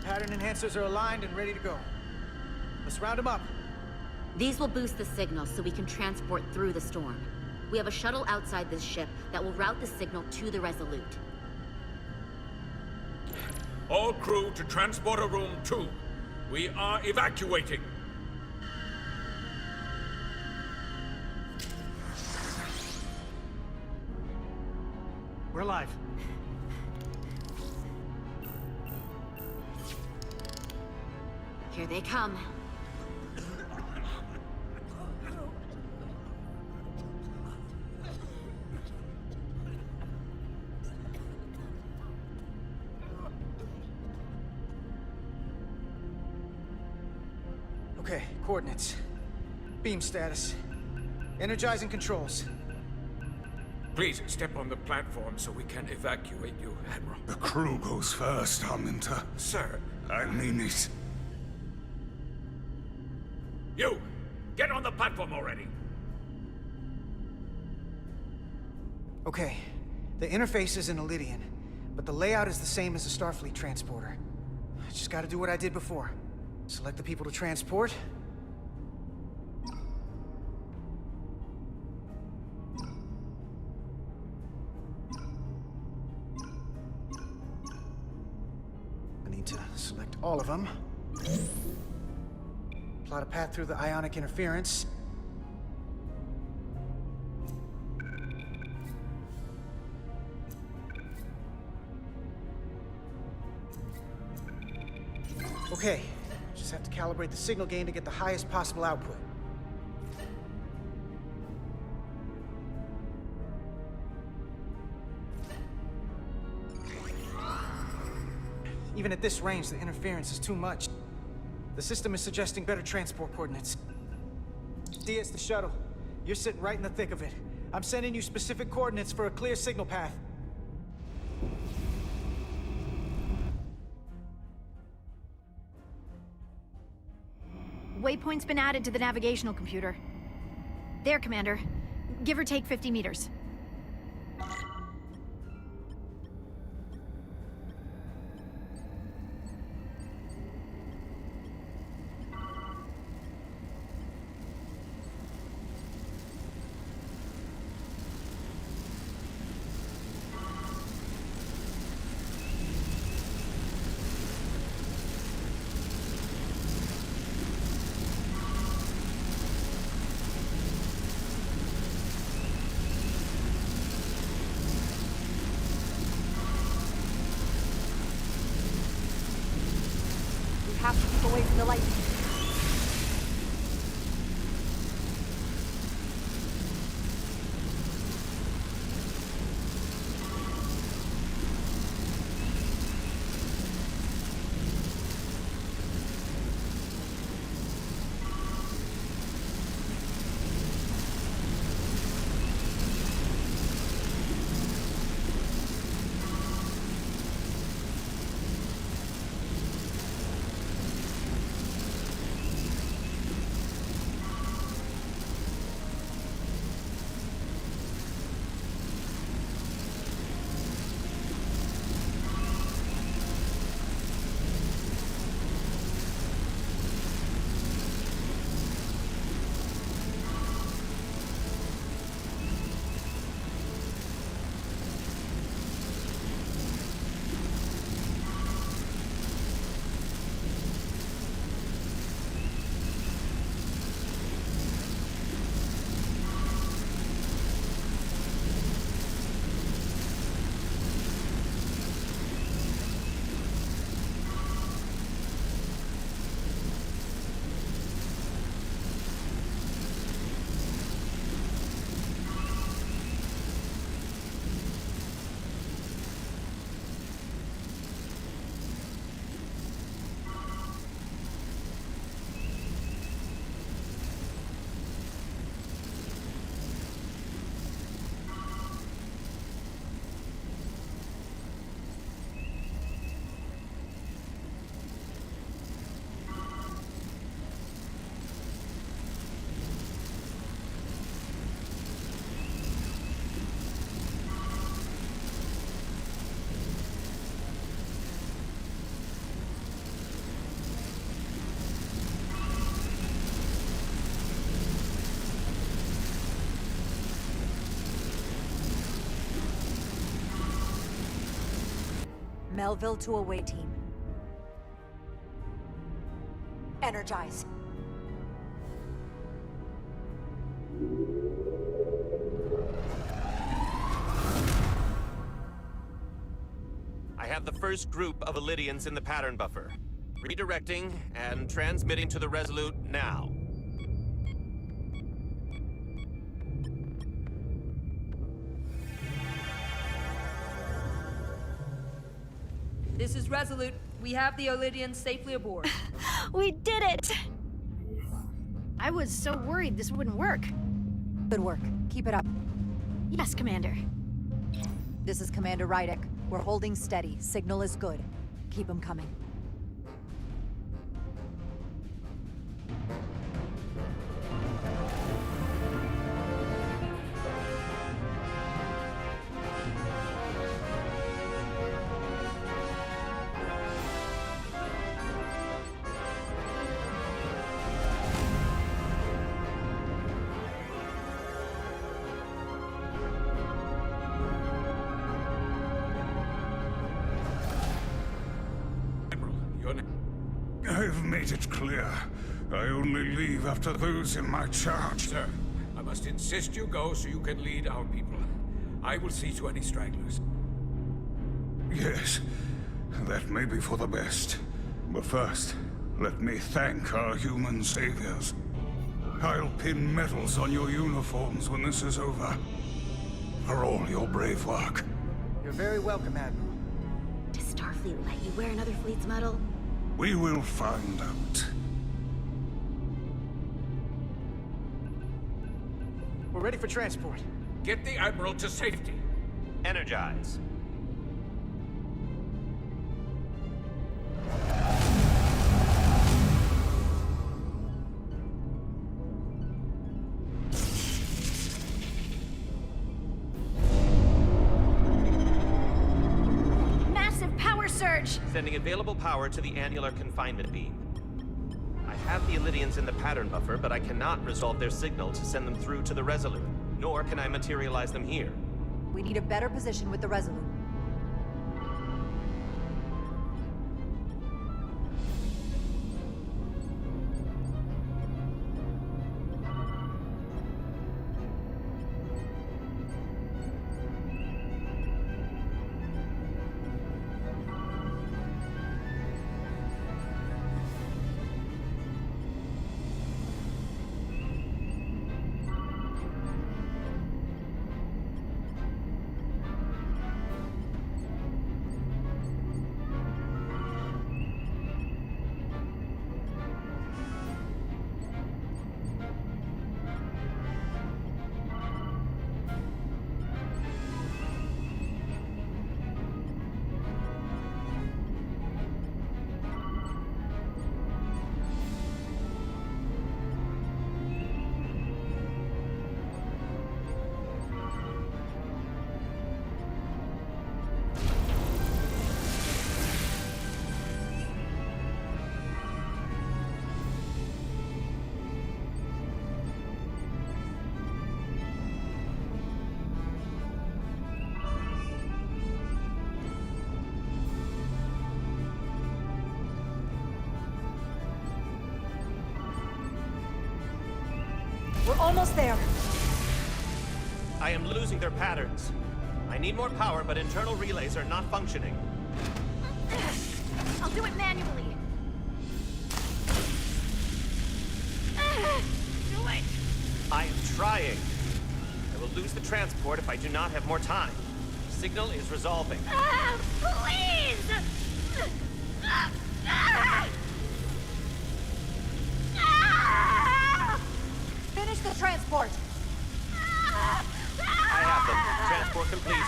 pattern enhancers are aligned and ready to go. Let's round them up. These will boost the signal so we can transport through the storm. We have a shuttle outside this ship that will route the signal to the Resolute. All crew to Transporter Room 2. We are evacuating. We're live. Here they come. Okay, coordinates. Beam status. Energizing controls. Please step on the platform so we can evacuate you, Admiral. The crew goes first, Arminta. Sir. I mean it. You! Get on the platform already! Okay, the interface is in Elydian, but the layout is the same as the Starfleet transporter. I just gotta do what I did before. Select the people to transport. I need to select all of them. Plot a path through the ionic interference. Okay, just have to calibrate the signal gain to get the highest possible output. Even at this range, the interference is too much. The system is suggesting better transport coordinates. Diaz, the shuttle. You're sitting right in the thick of it. I'm sending you specific coordinates for a clear signal path. Waypoint's been added to the navigational computer. There, Commander. Give or take 50 meters. Have to keep away from the light. Melville to away team. Energize. I have the first group of Illydians in the pattern buffer. Redirecting and transmitting to the Resolute now. This is Resolute. We have the Illydians safely aboard. We did it! I was so worried this wouldn't work. Good work. Keep it up. Yes, Commander. This is Commander Rydek. We're holding steady. Signal is good. Keep them coming. I've made it clear. I only leave after those in my charge. Sir, I must insist you go so you can lead our people. I will see to any stragglers. Yes, that may be for the best. But first, let me thank our human saviors. I'll pin medals on your uniforms when this is over. For all your brave work. You're very welcome, Admiral. Does Starfleet let you wear another fleet's medal? We will find out. We're ready for transport. Get the Admiral to safety. Energize. Massive power surge! Sending available power to the annular confinement beam. I have the Illydians in the pattern buffer, but I cannot resolve their signal to send them through to the Resolute. Nor can I materialize them here. We need a better position with the Resolute. We're almost there. I am losing their patterns. I need more power, but internal relays are not functioning. I'll do it manually. Do it! I am trying. I will lose the transport if I do not have more time. The signal is resolving. Please! Finish the transport. I have them. Transport complete.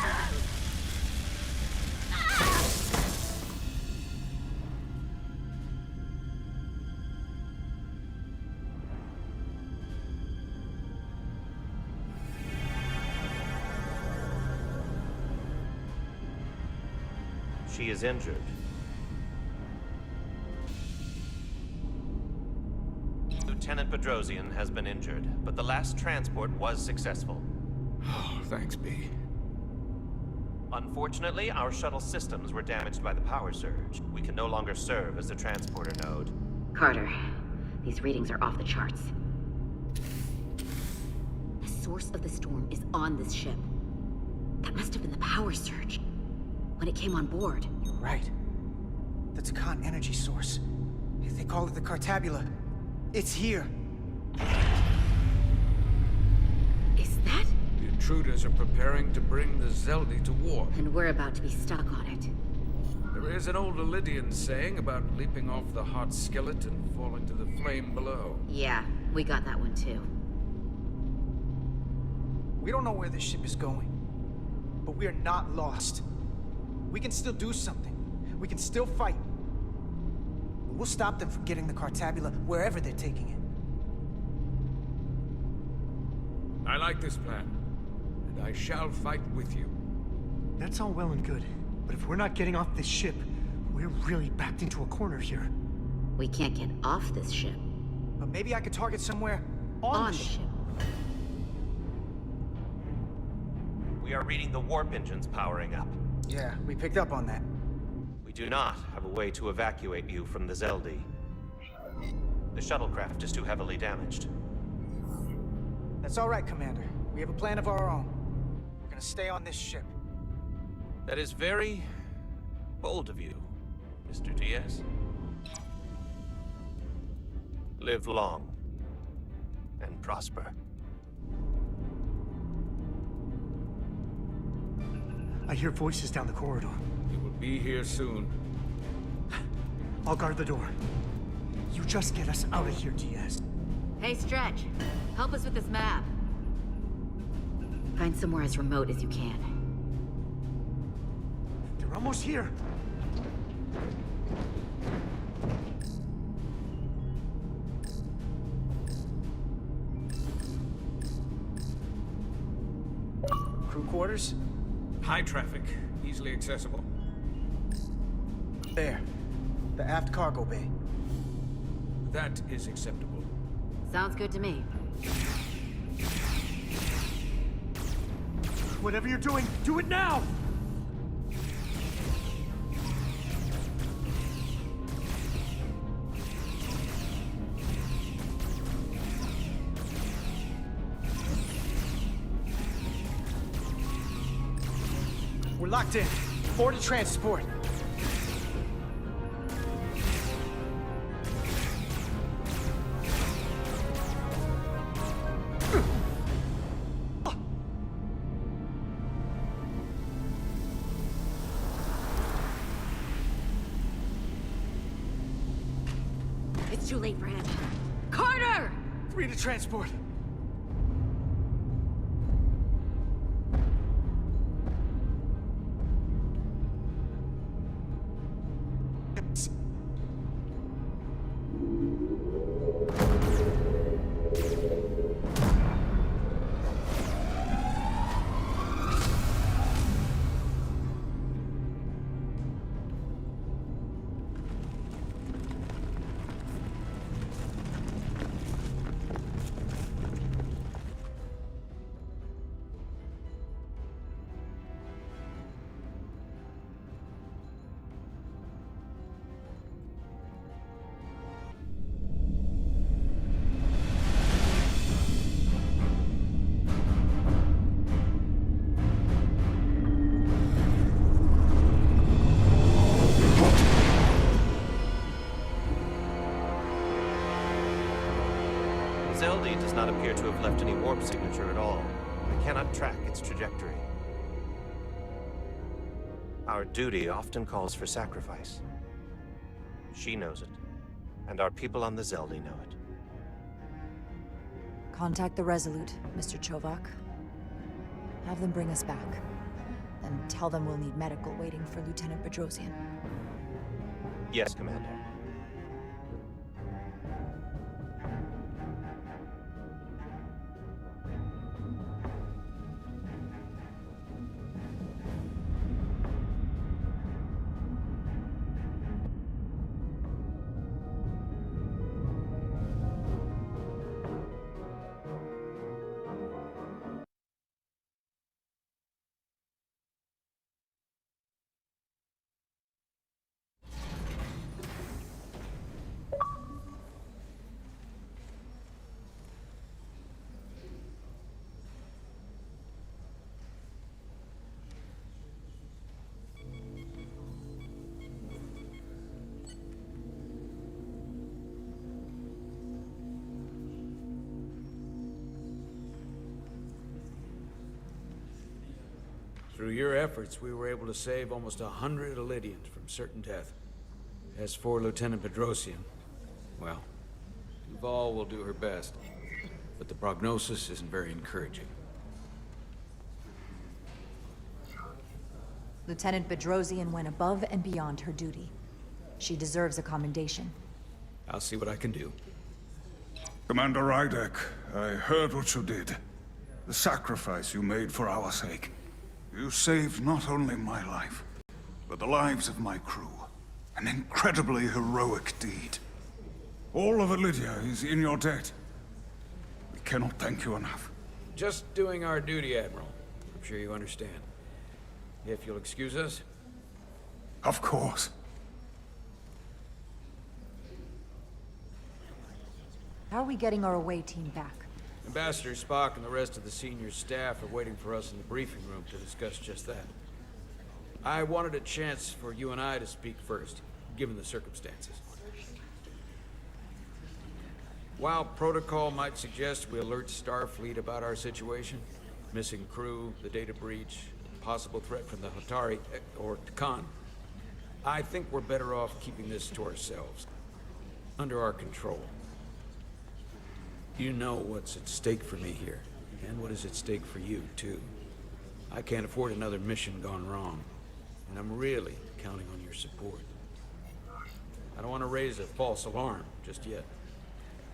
She is injured. Lieutenant Bedrosian has been injured, but the last transport was successful. Oh, thanks, B. Unfortunately, our shuttle systems were damaged by the power surge. We can no longer serve as a transporter node. Carter, these readings are off the charts. The source of the storm is on this ship. That must have been the power surge. When it came on board. You're right. The Takan energy source. They call it the Cartabula. It's here. Is that? The intruders are preparing to bring the Zeldi to war. And we're about to be stuck on it. There is an old Lydian saying about leaping off the hot skillet and falling to the flame below. Yeah, we got that one too. We don't know where this ship is going, but we are not lost. We can still do something. We can still fight. We'll stop them from getting the Cartabula wherever they're taking it. I like this plan, and I shall fight with you. That's all well and good, but if we're not getting off this ship, we're really backed into a corner here. We can't get off this ship. But maybe I could target somewhere on the ship. We are reading the warp engines powering up. Yeah, we picked up on that. We do not have a way to evacuate you from the Zeldi. The shuttlecraft is too heavily damaged. That's all right, Commander. We have a plan of our own. We're gonna stay on this ship. That is very bold of you, Mr. Diaz. Live long and prosper. I hear voices down the corridor. You will be here soon. I'll guard the door. You just get us out of here, Diaz. Hey, Stretch. Help us with this map. Find somewhere as remote as you can. They're almost here. Crew quarters? High traffic, easily accessible. There. The aft cargo bay. That is acceptable. Sounds good to me. Whatever you're doing, do it now! We're locked in. Board to transport. It's too late for him. Carter! Free to transport. Zeldi does not appear to have left any warp signature at all. We cannot track its trajectory. Our duty often calls for sacrifice. She knows it, and our people on the Zeldi know it. Contact the Resolute, Mr. Chovak. Have them bring us back. And tell them we'll need medical waiting for Lieutenant Bedrosian. Yes, Commander. Through your efforts, we were able to save almost 100 Elydians from certain death. As for Lieutenant Bedrosian, well, Duval will do her best, but the prognosis isn't very encouraging. Lieutenant Bedrosian went above and beyond her duty. She deserves a commendation. I'll see what I can do. Commander Rydek, I heard what you did. The sacrifice you made for our sake. You saved not only my life, but the lives of my crew. An incredibly heroic deed. All of Elydia is in your debt. We cannot thank you enough. Just doing our duty, Admiral. I'm sure you understand. If you'll excuse us? Of course. How are we getting our away team back? Ambassador Spock and the rest of the senior staff are waiting for us in the briefing room to discuss just that. I wanted a chance for you and I to speak first, given the circumstances. While protocol might suggest we alert Starfleet about our situation, missing crew, the data breach, possible threat from the Hotari, or Takan, I think we're better off keeping this to ourselves, under our control. You know what's at stake for me here, and what is at stake for you, too. I can't afford another mission gone wrong, and I'm really counting on your support. I don't want to raise a false alarm just yet,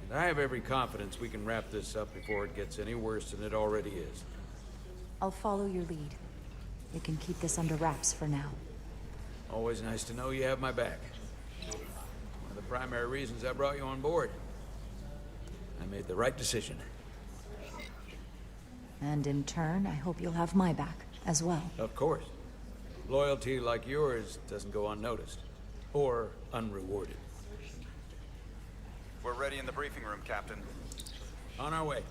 and I have every confidence we can wrap this up before it gets any worse than it already is. I'll follow your lead. We can keep this under wraps for now. Always nice to know you have my back. One of the primary reasons I brought you on board. I made the right decision. And in turn, I hope you'll have my back as well. Of course. Loyalty like yours doesn't go unnoticed. Or unrewarded. We're ready in the briefing room, Captain. On our way.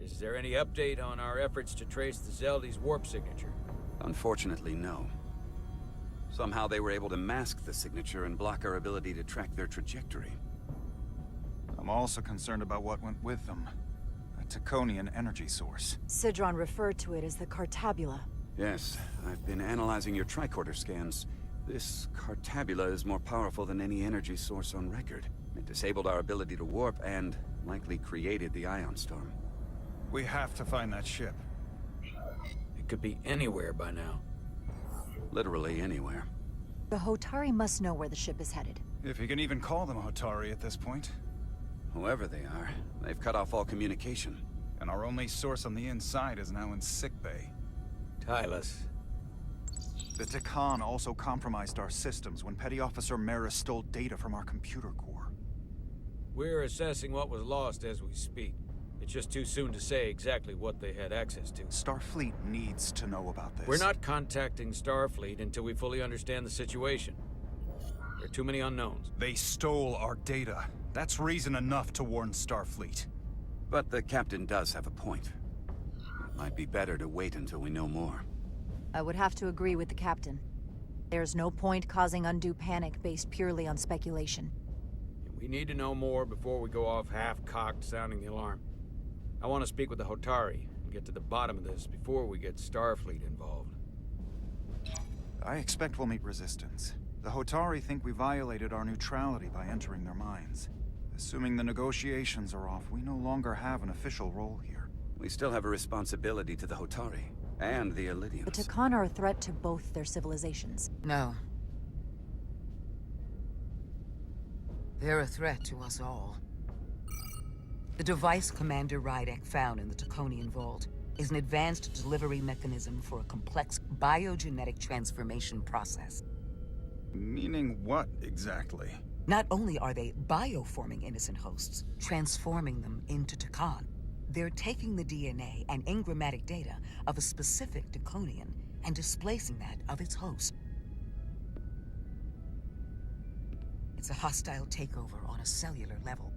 Is there any update on our efforts to trace the Zeldy's warp signature? Unfortunately, no. Somehow they were able to mask the signature and block our ability to track their trajectory. I'm also concerned about what went with them. A Taconian energy source. Sidron referred to it as the Cartabula. Yes, I've been analyzing your tricorder scans. This Cartabula is more powerful than any energy source on record. It disabled our ability to warp and likely created the ion storm. We have to find that ship. It could be anywhere by now. Literally anywhere. The Hotari must know where the ship is headed. If you can even call them Hotari at this point. Whoever they are, they've cut off all communication. And our only source on the inside is now in sickbay. Tylus. The Takan also compromised our systems when Petty Officer Maris stole data from our computer core. We're assessing what was lost as we speak. It's just too soon to say exactly what they had access to. Starfleet needs to know about this. We're not contacting Starfleet until we fully understand the situation. There are too many unknowns. They stole our data. That's reason enough to warn Starfleet. But the captain does have a point. It might be better to wait until we know more. I would have to agree with the captain. There's no point causing undue panic based purely on speculation. We need to know more before we go off half-cocked sounding the alarm. I want to speak with the Hotari and get to the bottom of this before we get Starfleet involved. I expect we'll meet resistance. The Hotari think we violated our neutrality by entering their minds. Assuming the negotiations are off, we no longer have an official role here. We still have a responsibility to the Hotari and the Elydians. The Takan are a threat to both their civilizations. No. They're a threat to us all. The device Commander Rydek found in the Taconian vault is an advanced delivery mechanism for a complex biogenetic transformation process. Meaning what, exactly? Not only are they bioforming innocent hosts, transforming them into Takan, they're taking the DNA and engrammatic data of a specific Taconian and displacing that of its host. It's a hostile takeover on a cellular level,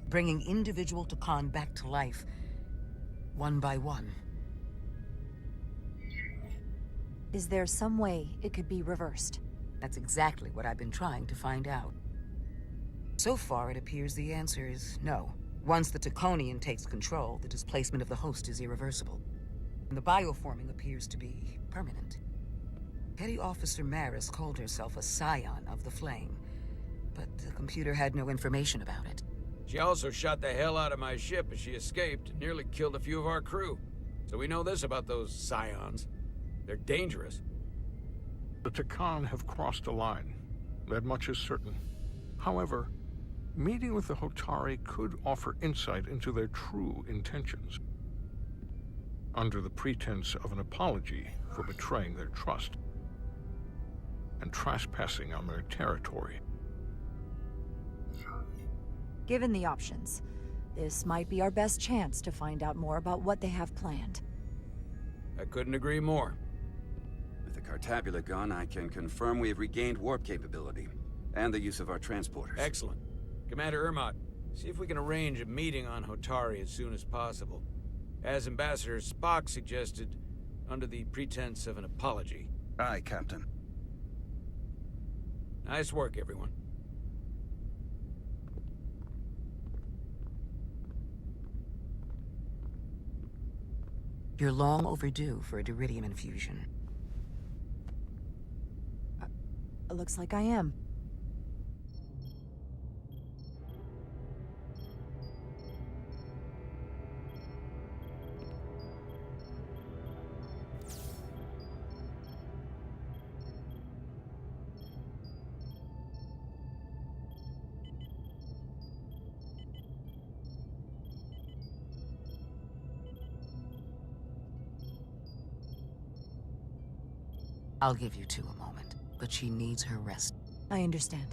bringing individual Takan back to life, one by one. Is there some way it could be reversed? That's exactly what I've been trying to find out. So far, it appears the answer is no. Once the Taconian takes control, the displacement of the host is irreversible. And the bioforming appears to be permanent. Petty Officer Maris called herself a scion of the flame, but the computer had no information about it. She also shot the hell out of my ship as she escaped and nearly killed a few of our crew. So we know this about those scions. They're dangerous. The Takan have crossed a line. That much is certain. However, meeting with the Hotari could offer insight into their true intentions. Under the pretense of an apology for betraying their trust and trespassing on their territory. Given the options, this might be our best chance to find out more about what they have planned. I couldn't agree more. With the Cartabula gone, I can confirm we have regained warp capability, and the use of our transporters. Excellent. Commander Ermot, see if we can arrange a meeting on Hotari as soon as possible. As Ambassador Spock suggested, under the pretense of an apology. Aye, Captain. Nice work, everyone. You're long overdue for a Diridium infusion. It looks like I am. I'll give you two a moment, but she needs her rest. I understand.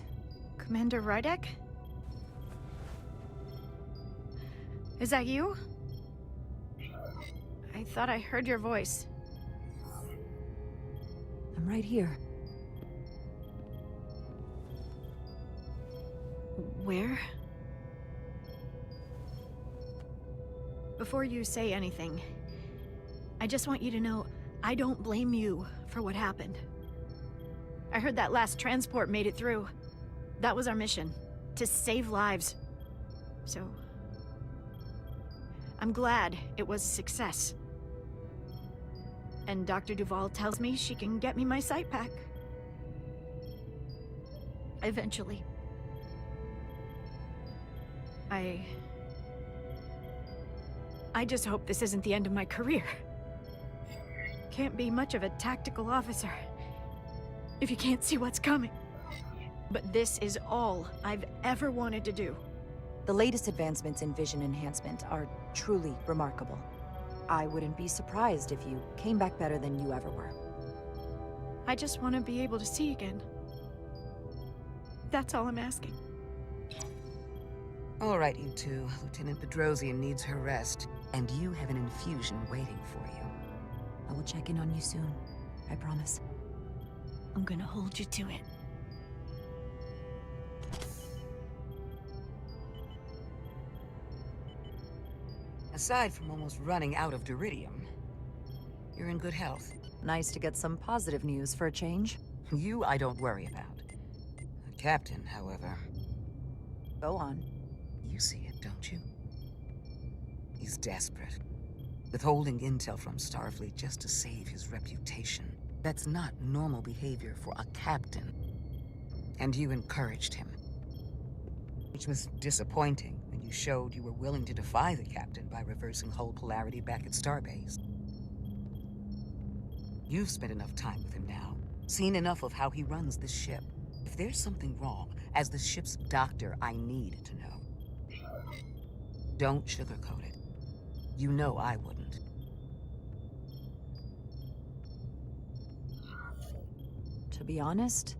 Commander Rydek? Is that you? I thought I heard your voice. I'm right here. Where? Before you say anything, I just want you to know I don't blame you for what happened. I heard that last transport made it through. That was our mission, to save lives. So, I'm glad it was a success. And Dr. Duval tells me she can get me my sight back. Eventually. I just hope this isn't the end of my career. Can't be much of a tactical officer if you can't see what's coming. But this is all I've ever wanted to do. The latest advancements in vision enhancement are truly remarkable. I wouldn't be surprised if you came back better than you ever were. I just want to be able to see again. That's all I'm asking. All right, you two. Lieutenant Bedrosian needs her rest, and you have an infusion waiting for you. I will check in on you soon. I promise. I'm gonna hold you to it. Aside from almost running out of Diridium, you're in good health. Nice to get some positive news for a change. You I don't worry about. The captain, however... Go on. You see it, don't you? He's desperate. Withholding intel from Starfleet just to save his reputation. That's not normal behavior for a captain. And you encouraged him. Which was disappointing when you showed you were willing to defy the captain by reversing hull polarity back at Starbase. You've spent enough time with him now, seen enough of how he runs this ship. If there's something wrong, as the ship's doctor, I need to know. Don't sugarcoat it. You know I wouldn't. To be honest,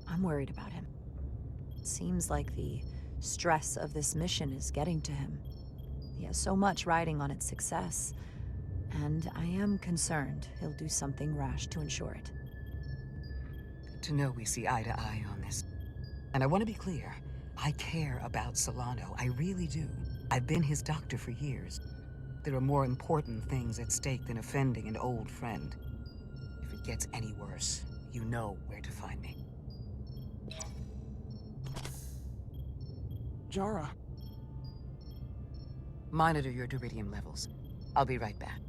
I'm worried about him. It seems like the stress of this mission is getting to him. He has so much riding on its success, and I am concerned he'll do something rash to ensure it. Good to know we see eye to eye on this. And I want to be clear, I care about Solano, I really do. I've been his doctor for years. There are more important things at stake than offending an old friend. If it gets any worse, you know where to find me. Jara. Monitor your Diridium levels. I'll be right back.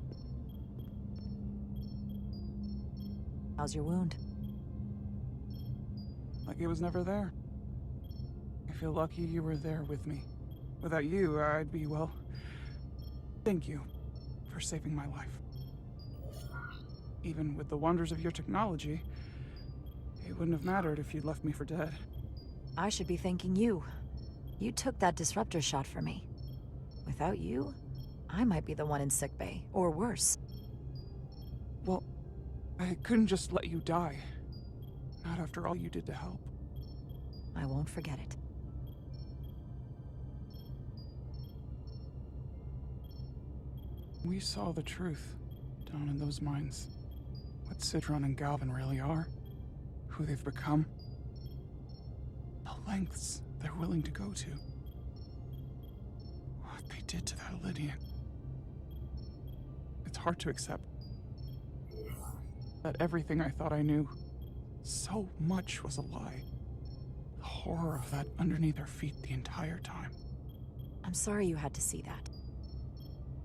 How's your wound? Like it was never there. I feel lucky you were there with me. Without you, I'd be, well... Thank you for saving my life. Even with the wonders of your technology, it wouldn't have mattered if you'd left me for dead. I should be thanking you. You took that disruptor shot for me. Without you, I might be the one in sickbay, or worse. Well, I couldn't just let you die. Not after all you did to help. I won't forget it. We saw the truth down in those mines. What Sidron and Galvin really are. Who they've become. The lengths they're willing to go to. What they did to that Lydian. It's hard to accept that everything I thought I knew, so much was a lie. The horror of that underneath our feet the entire time. I'm sorry you had to see that.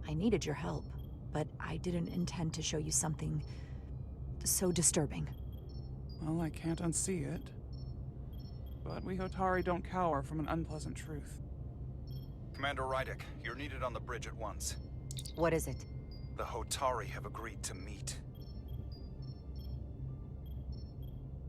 I needed your help, but I didn't intend to show you something so disturbing. Well, I can't unsee it. But we Hotari don't cower from an unpleasant truth. Commander Rydek, you're needed on the bridge at once. What is it? The Hotari have agreed to meet.